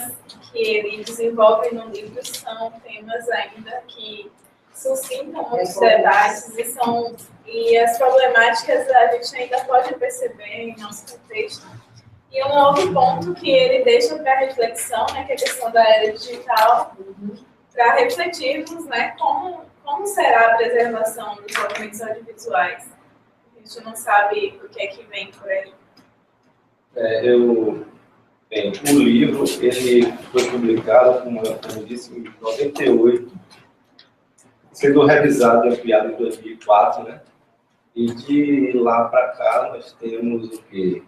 que ele desenvolve no livro são temas ainda que suscitam muitos debates e as problemáticas a gente ainda pode perceber em nosso contexto. E um outro ponto que ele deixa para reflexão, né, que é a questão da era digital, para refletirmos, né, como será a preservação dos documentos audiovisuais. A gente não sabe o que é que vem por aí. Bem, o livro ele foi publicado, como eu disse, em 98, sendo revisado e ampliado em 2004, né? E de lá para cá nós temos o quê?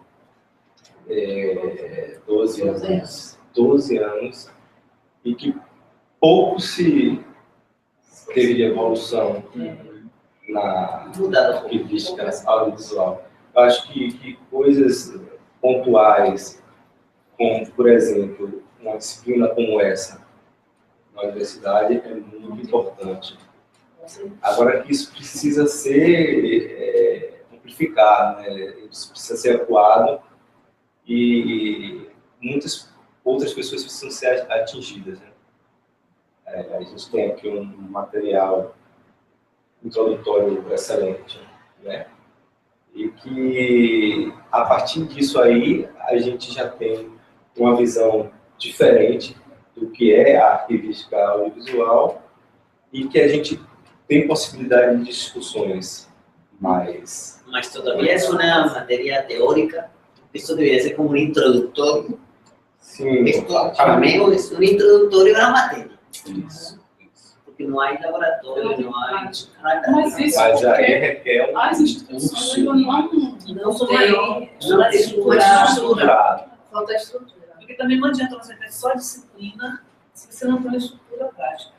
12 anos. 12 anos, e que pouco se teve de evolução na arquivística audiovisual. Eu acho que coisas pontuais, como, por exemplo, uma disciplina como essa na universidade é muito importante. Agora que isso precisa ser amplificado, né? Isso precisa ser acuado e muitas outras pessoas precisam ser atingidas, né? A gente tem aqui um material introdutório excelente, né? E que, a partir disso aí, a gente já tem uma visão diferente do que é a arquivística audiovisual e que a gente tem possibilidade de discussões mais... Mas todavía es una materia teórica. Esto debería ser como un introductorio. Sim, Esto, al menos, es un introductorio a la materia. isso. Porque no hay laboratorio, no hay nada. Mas isso Mas aí porque requer as instituições ainda não Não têm Não é estruturado. estruturado. Falta estrutura. Porque também não adianta você ter só disciplina se você não tem uma estrutura prática.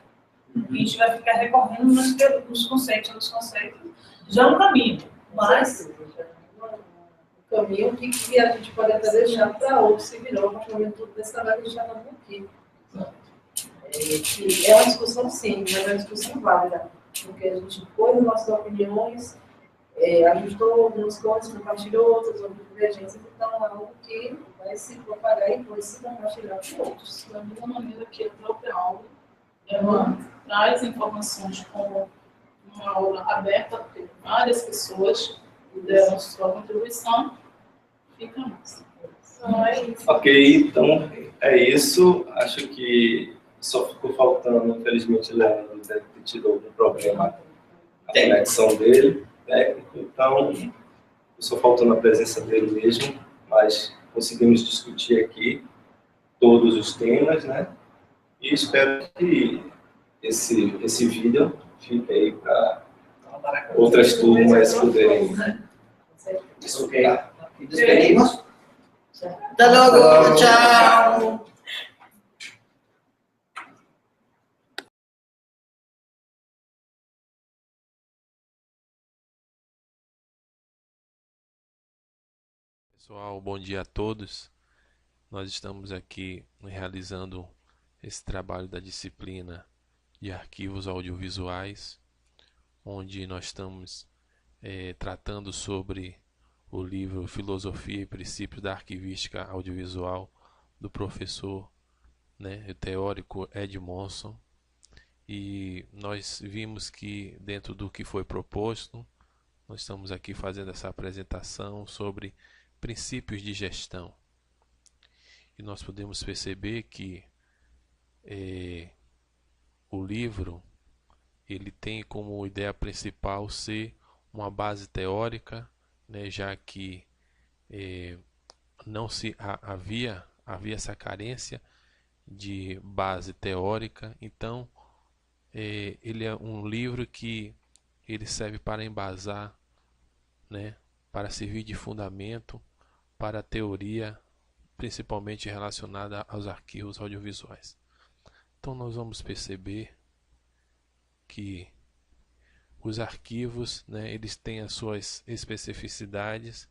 A gente vai ficar recorrendo nos conceitos, já é um caminho, mas O caminho que a gente pode até deixar para outros que virão a partir do momento desse trabalho que a gente está fazendo aqui. Que é uma discussão, sim, mas é uma discussão válida, porque a gente pôs as nossas opiniões, ajustou algumas coisas, compartilhou outras, houve divergências, então é algo que vai se propagar e depois se compartilhar com outros. da mesma maneira que a própria aula, ela traz informações como uma aula aberta, porque várias pessoas deram sua contribuição, fica mais. Então é isso. Ok, então é isso. Acho que só ficou faltando, infelizmente, o Leandro deve ter tido algum problema na conexão dele, técnico, então só faltando a presença dele mesmo, mas conseguimos discutir aqui todos os temas, né? E espero que esse vídeo fique aí para outras turmas poderem estudar. ¿Y despedimos? Hasta luego, chao. Pessoal, bom dia a todos. Nós estamos aqui realizando esse trabalho da disciplina de arquivos audiovisuais, onde nós estamos tratando sobre o livro Filosofia e Princípios da Arquivística Audiovisual, do professor, né, o teórico Ed Monson. E nós vimos que, dentro do que foi proposto, nós estamos aqui fazendo essa apresentação sobre princípios de gestão. E nós podemos perceber que o livro ele tem como ideia principal ser uma base teórica, né, já que não se havia essa carência de base teórica. Então ele é um livro que ele serve para embasar, né, para servir de fundamento para a teoria, principalmente relacionada aos arquivos audiovisuais. Então nós vamos perceber que os arquivos, né, eles têm as suas especificidades,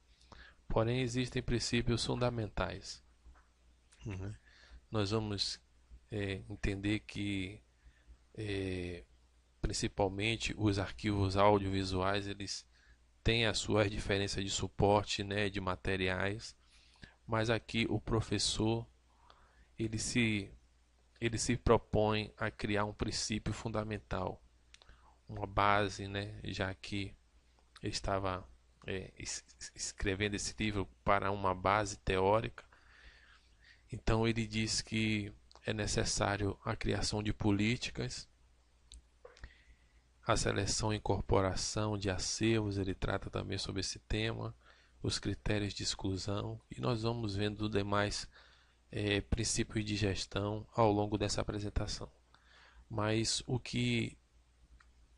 Porém, existem princípios fundamentais. Nós vamos entender que, principalmente, os arquivos audiovisuais, eles têm as suas diferenças de suporte, né, de materiais, mas aqui o professor ele se propõe a criar um princípio fundamental, uma base, né, já que ele estava escrevendo esse livro para uma base teórica. Então ele diz que é necessário a criação de políticas, a seleção e incorporação de acervos, ele trata também sobre esse tema, os critérios de exclusão, e nós vamos vendo os demais princípios de gestão ao longo dessa apresentação. Mas o que,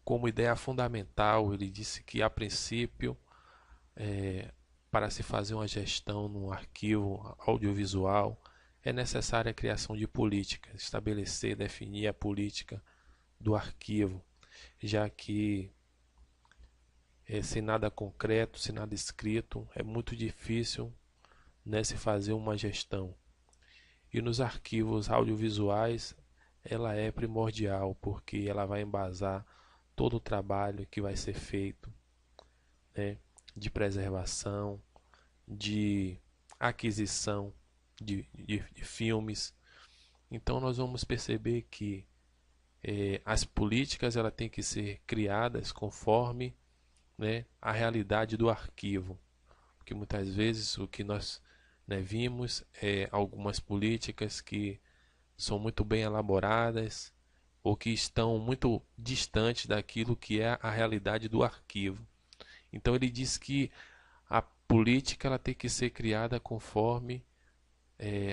como ideia fundamental, ele disse que a princípio, para se fazer uma gestão num arquivo audiovisual, é necessária a criação de políticas, estabelecer, definir a política do arquivo, já que sem nada concreto, sem nada escrito, é muito difícil, né, se fazer uma gestão. E nos arquivos audiovisuais ela é primordial, porque ela vai embasar todo o trabalho que vai ser feito, né, de preservação, de aquisição de filmes. Então nós vamos perceber que as políticas ela tem que ser criadas conforme, né, a realidade do arquivo, porque muitas vezes o que nós, né, vimos algumas políticas que são muito bem elaboradas ou que estão muito distantes daquilo que é a realidade do arquivo. Então ele diz que a política ela tem que ser criada conforme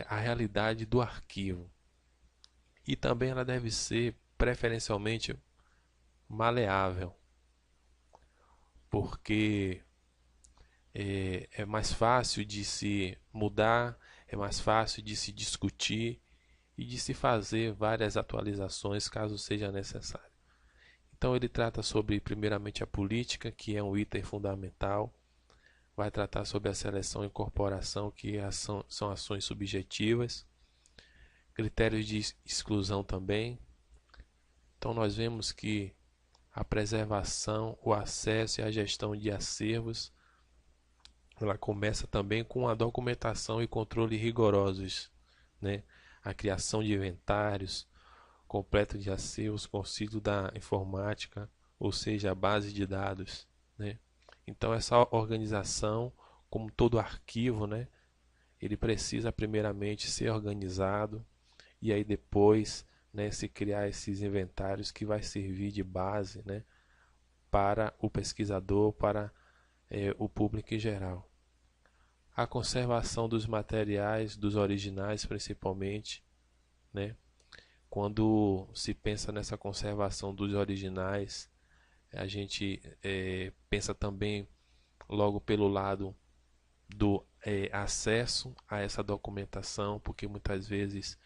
a realidade do arquivo, e também ela deve ser preferencialmente maleável, porque é mais fácil de se mudar, é mais fácil de se discutir e de se fazer várias atualizações caso seja necessário. Então ele trata sobre primeiramente a política, que é um item fundamental, vai tratar sobre a seleção e incorporação, que são ações subjetivas, critérios de exclusão também. Então nós vemos que a preservação, o acesso e a gestão de acervos, ela começa também com a documentação e controle rigorosos, né? A criação de inventários, completo de acervos, concílio da informática, ou seja, a base de dados, né? Então essa organização, como todo arquivo, né, ele precisa primeiramente ser organizado e aí depois, né, se criar esses inventários que vai servir de base, né, para o pesquisador, para o público em geral. A conservação dos materiais, dos originais principalmente, né? Quando se pensa nessa conservação dos originais, a gente pensa também logo pelo lado do acesso a essa documentação, porque muitas vezes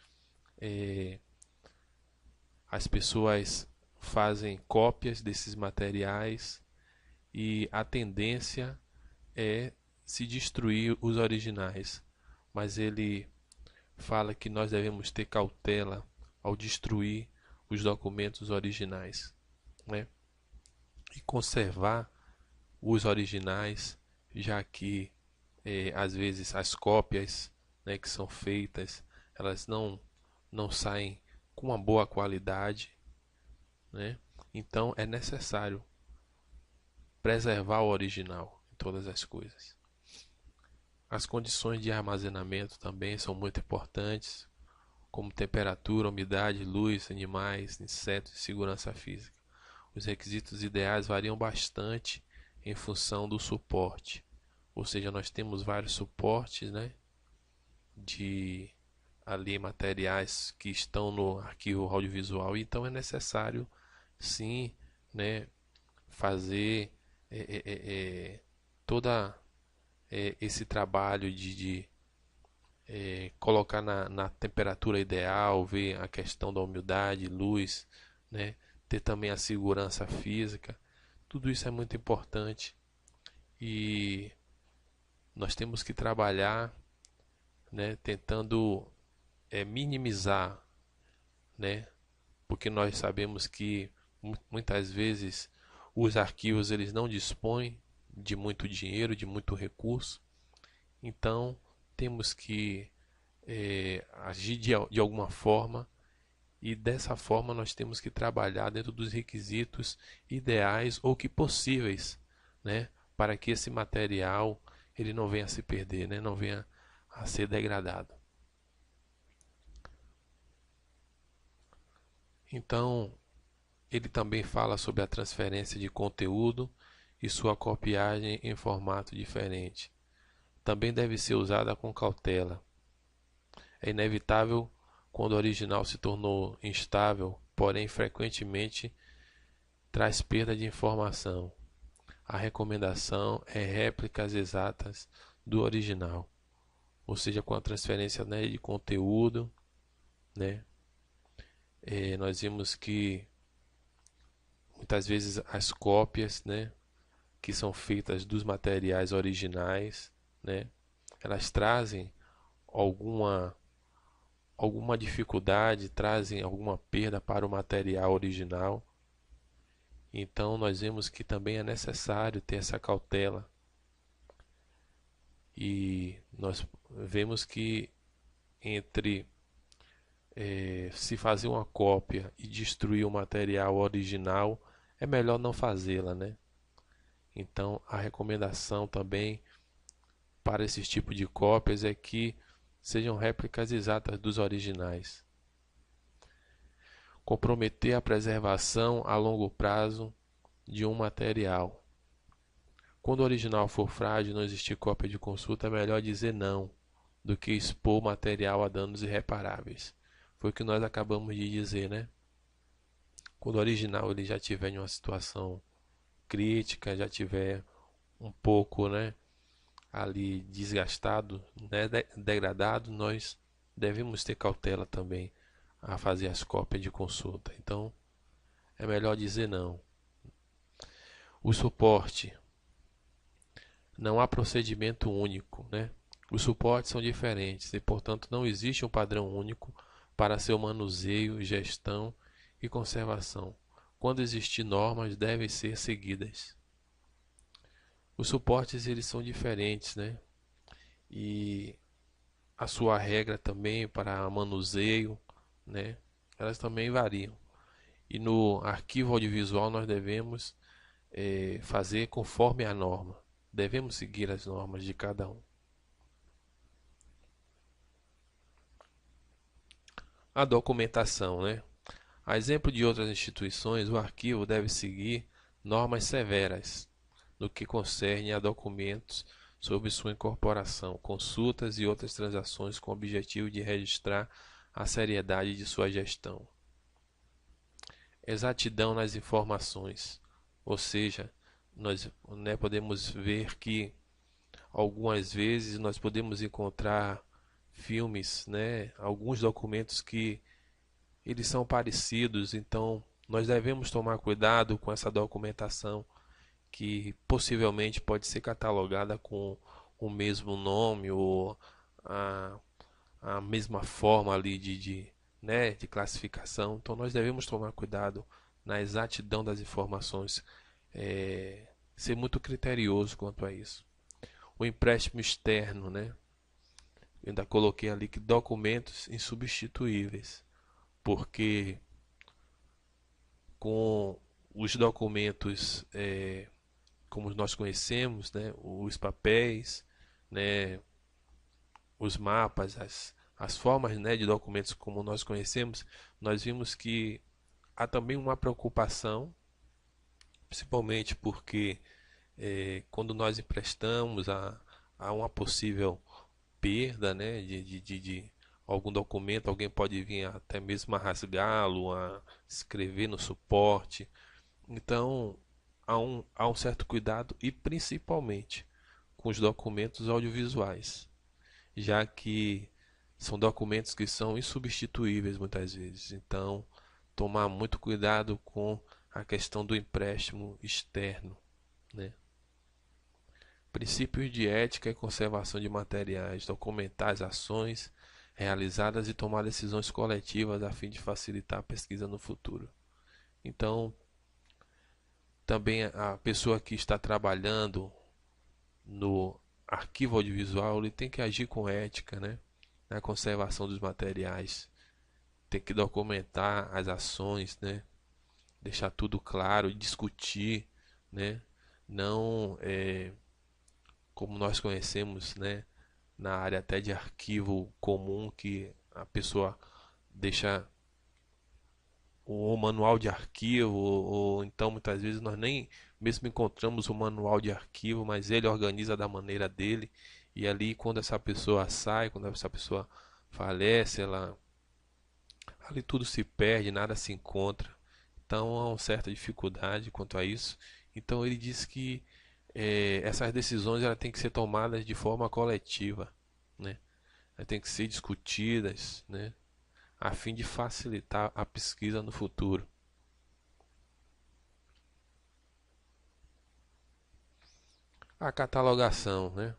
as pessoas fazem cópias desses materiais e a tendência é se destruir os originais, mas ele fala que nós devemos ter cautela ao destruir os documentos originais, né? E conservar os originais, já que às vezes as cópias, né, que são feitas, elas não saem com uma boa qualidade, né? Então é necessário preservar o original em todas as coisas. As condições de armazenamento também são muito importantes, como temperatura, umidade, luz, animais, insetos e segurança física. Os requisitos ideais variam bastante em função do suporte, ou seja, nós temos vários suportes, né, de ali materiais que estão no arquivo audiovisual, então é necessário sim, né, fazer toda esse trabalho de colocar na temperatura ideal, ver a questão da umidade, luz, né, ter também a segurança física. Tudo isso é muito importante e nós temos que trabalhar, né, tentando minimizar, né, porque nós sabemos que muitas vezes os arquivos eles não dispõem de muito dinheiro, de muito recurso, então temos que agir de alguma forma, e dessa forma nós temos que trabalhar dentro dos requisitos ideais ou que possíveis, né, para que esse material ele não venha a se perder, né, não venha a ser degradado. Então, ele também fala sobre a transferência de conteúdo e sua copiagem em formato diferente. Também deve ser usada com cautela. É inevitável quando o original se tornou instável, porém frequentemente traz perda de informação. A recomendação é réplicas exatas do original, ou seja, com a transferência, né, de conteúdo, né? Nós vimos que muitas vezes as cópias, né, que são feitas dos materiais originais, né, elas trazem alguma dificuldade, trazem alguma perda para o material original. Então nós vemos que também é necessário ter essa cautela. E nós vemos que entre se fazer uma cópia e destruir o material original, é melhor não fazê-la, né? Então a recomendação também para esse tipo de cópias é que sejam réplicas exatas dos originais. Comprometer a preservação a longo prazo de um material. Quando o original for frágil e não existir cópia de consulta, é melhor dizer não do que expor o material a danos irreparáveis. Foi o que nós acabamos de dizer, né? Quando o original ele já tiver em uma situação crítica, já tiver um pouco, né, ali desgastado, né, degradado, nós devemos ter cautela também a fazer as cópias de consulta. Então, é melhor dizer não. O suporte. Não há procedimento único, né? Os suportes são diferentes e, portanto, não existe um padrão único para seu manuseio, gestão e conservação. Quando existir normas, devem ser seguidas. Os suportes eles são diferentes, né? E a sua regra também para manuseio, né? Elas também variam. E no arquivo audiovisual nós devemos fazer conforme a norma. Devemos seguir as normas de cada um. A documentação, né? A exemplo de outras instituições, o arquivo deve seguir normas severas no que concerne a documentos sobre sua incorporação, consultas e outras transações com o objetivo de registrar a seriedade de sua gestão. Exatidão nas informações, ou seja, nós, né, podemos ver que algumas vezes nós podemos encontrar filmes, né, alguns documentos que eles são parecidos, então nós devemos tomar cuidado com essa documentação que possivelmente pode ser catalogada com o mesmo nome ou a mesma forma ali né, de classificação. Então nós devemos tomar cuidado na exatidão das informações, ser muito criterioso quanto a isso. O empréstimo externo, né? Eu ainda coloquei ali que documentos insubstituíveis, porque com os documentos como nós conhecemos, né, os papéis, né, os mapas, as formas, né, de documentos como nós conhecemos, nós vimos que há também uma preocupação, principalmente porque quando nós emprestamos há uma possível perda, né, de algum documento, alguém pode vir até mesmo a rasgá-lo, a escrever no suporte. Então há um certo cuidado, e principalmente com os documentos audiovisuais, já que são documentos que são insubstituíveis muitas vezes. Então tomar muito cuidado com a questão do empréstimo externo, né? Princípios de ética e conservação de materiais, documentar as ações realizadas e tomar decisões coletivas a fim de facilitar a pesquisa no futuro. Então, também a pessoa que está trabalhando no arquivo audiovisual, ele tem que agir com ética, né? Na conservação dos materiais, tem que documentar as ações, né? Deixar tudo claro, discutir, né? Não como nós conhecemos, né? Na área até de arquivo comum, que a pessoa deixa o manual de arquivo, ou então muitas vezes nós nem mesmo encontramos o manual de arquivo, mas ele organiza da maneira dele, e ali quando essa pessoa sai, quando essa pessoa falece, ali tudo se perde, nada se encontra. Então há uma certa dificuldade quanto a isso. Então ele diz que essas decisões têm que ser tomadas de forma coletiva, né? Elas têm que ser discutidas, né? A fim de facilitar a pesquisa no futuro. A catalogação, né?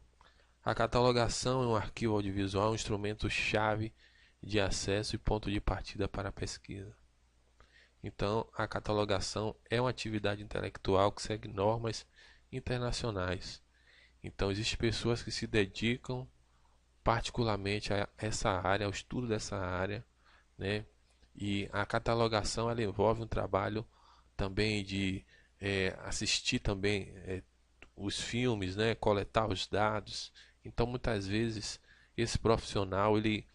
A catalogação é um arquivo audiovisual, um instrumento-chave de acesso e ponto de partida para a pesquisa. Então, a catalogação é uma atividade intelectual que segue normas internacionais. Então, existem pessoas que se dedicam particularmente a essa área, ao estudo dessa área, né? E a catalogação ela envolve um trabalho também de assistir também os filmes, né? Coletar os dados. Então, muitas vezes esse profissional ele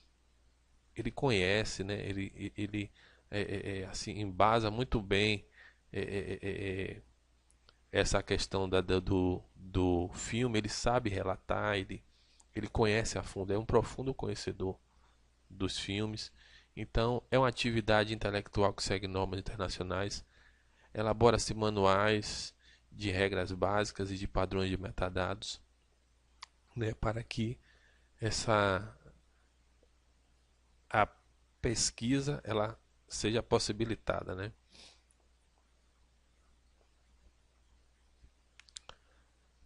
conhece, né? Ele assim embasa muito bem essa questão do filme. Ele sabe relatar, ele conhece a fundo, é um profundo conhecedor dos filmes. Então, é uma atividade intelectual que segue normas internacionais. Elabora-se manuais de regras básicas e de padrões de metadados, né, para que a pesquisa ela seja possibilitada, né?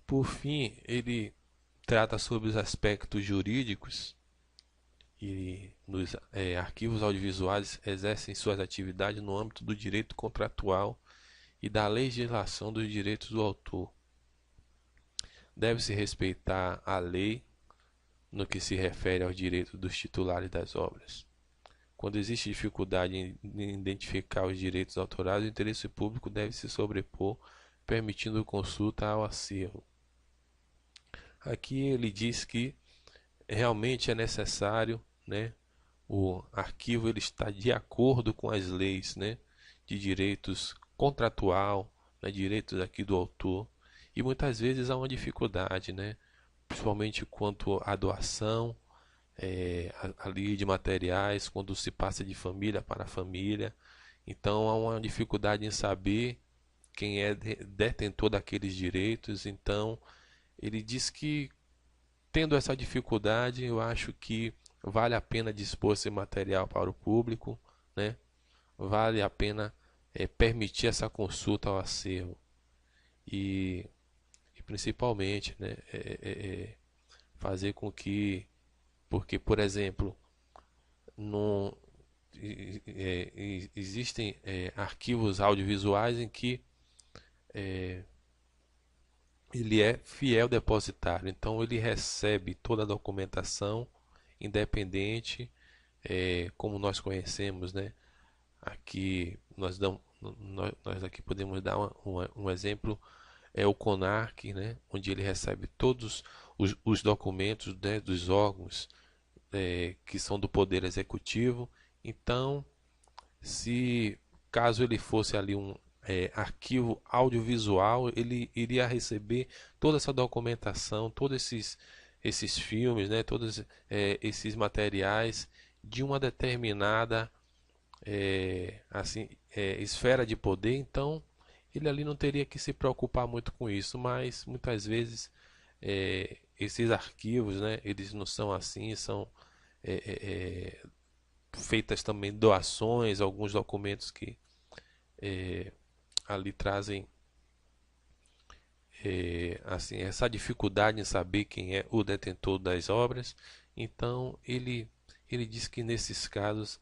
Por fim, ele trata sobre os aspectos jurídicos e nos arquivos audiovisuais exercem suas atividades no âmbito do direito contratual e da legislação dos direitos do autor. Deve-se respeitar a lei no que se refere aos direitos dos titulares das obras. Quando existe dificuldade em identificar os direitos autorais, o interesse público deve se sobrepor, permitindo consulta ao acervo. Aqui ele diz que realmente é necessário, né, o arquivo ele está de acordo com as leis, né, de direitos contratual, né, direitos aqui do autor, e muitas vezes há uma dificuldade, né, principalmente quanto à doação ali de materiais, quando se passa de família para família. Então há uma dificuldade em saber quem é detentor daqueles direitos. Então ele diz que, tendo essa dificuldade, eu acho que vale a pena dispor esse material para o público, né? Vale a pena permitir essa consulta ao acervo e principalmente, né, fazer com que, porque, por exemplo, no, existem arquivos audiovisuais em que ele é fiel depositário, então ele recebe toda a documentação independente, como nós conhecemos, né? Aqui nós aqui podemos dar um exemplo, é o CONARC, né? Onde ele recebe todos os documentos, né, dos órgãos que são do Poder Executivo. Então, se caso ele fosse ali um arquivo audiovisual, ele iria receber toda essa documentação, todos esses filmes, né, todos esses materiais de uma determinada esfera de poder. Então ele ali não teria que se preocupar muito com isso, mas muitas vezes esses arquivos, né, eles não são assim, são feitas também doações, alguns documentos que ali trazem assim, essa dificuldade em saber quem é o detentor das obras. Então ele diz que nesses casos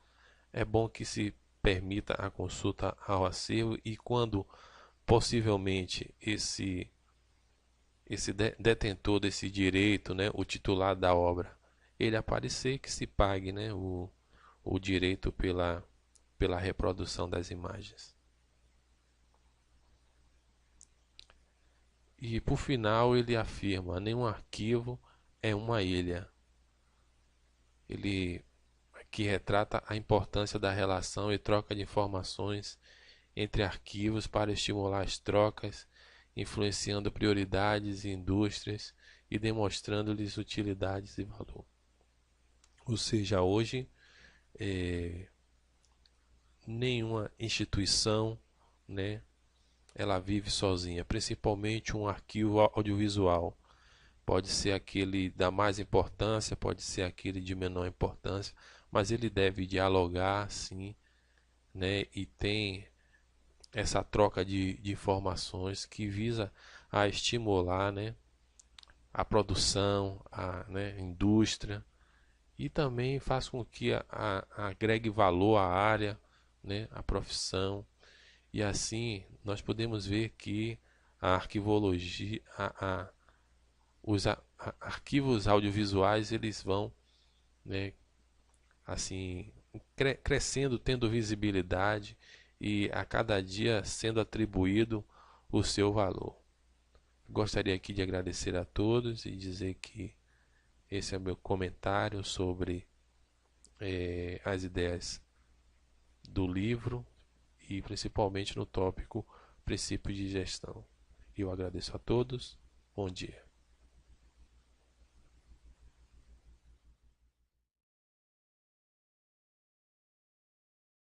é bom que se permita a consulta ao acervo, e quando possivelmente esse detentor desse direito, né, o titular da obra, ele aparecer, que se pague, né, o direito pela reprodução das imagens. E por final ele afirma: nenhum arquivo é uma ilha. Ele aqui retrata a importância da relação e troca de informações entre arquivos para estimular as trocas, influenciando prioridades e indústrias e demonstrando-lhes utilidades e valor. Ou seja, hoje nenhuma instituição, né, ela vive sozinha, principalmente um arquivo audiovisual. Pode ser aquele da mais importância, pode ser aquele de menor importância, mas ele deve dialogar, sim, né, e tem essa troca de informações que visa a estimular, né, a produção, a indústria, e também faz com que agregue valor à área, né, à profissão. E assim nós podemos ver que a arquivologia, os arquivos audiovisuais, eles vão, né, assim, crescendo, tendo visibilidade e a cada dia sendo atribuído o seu valor. Gostaria aqui de agradecer a todos e dizer que esse é o meu comentário sobre as ideias do livro, e principalmente no tópico princípio de gestão. Eu agradeço a todos. Bom dia.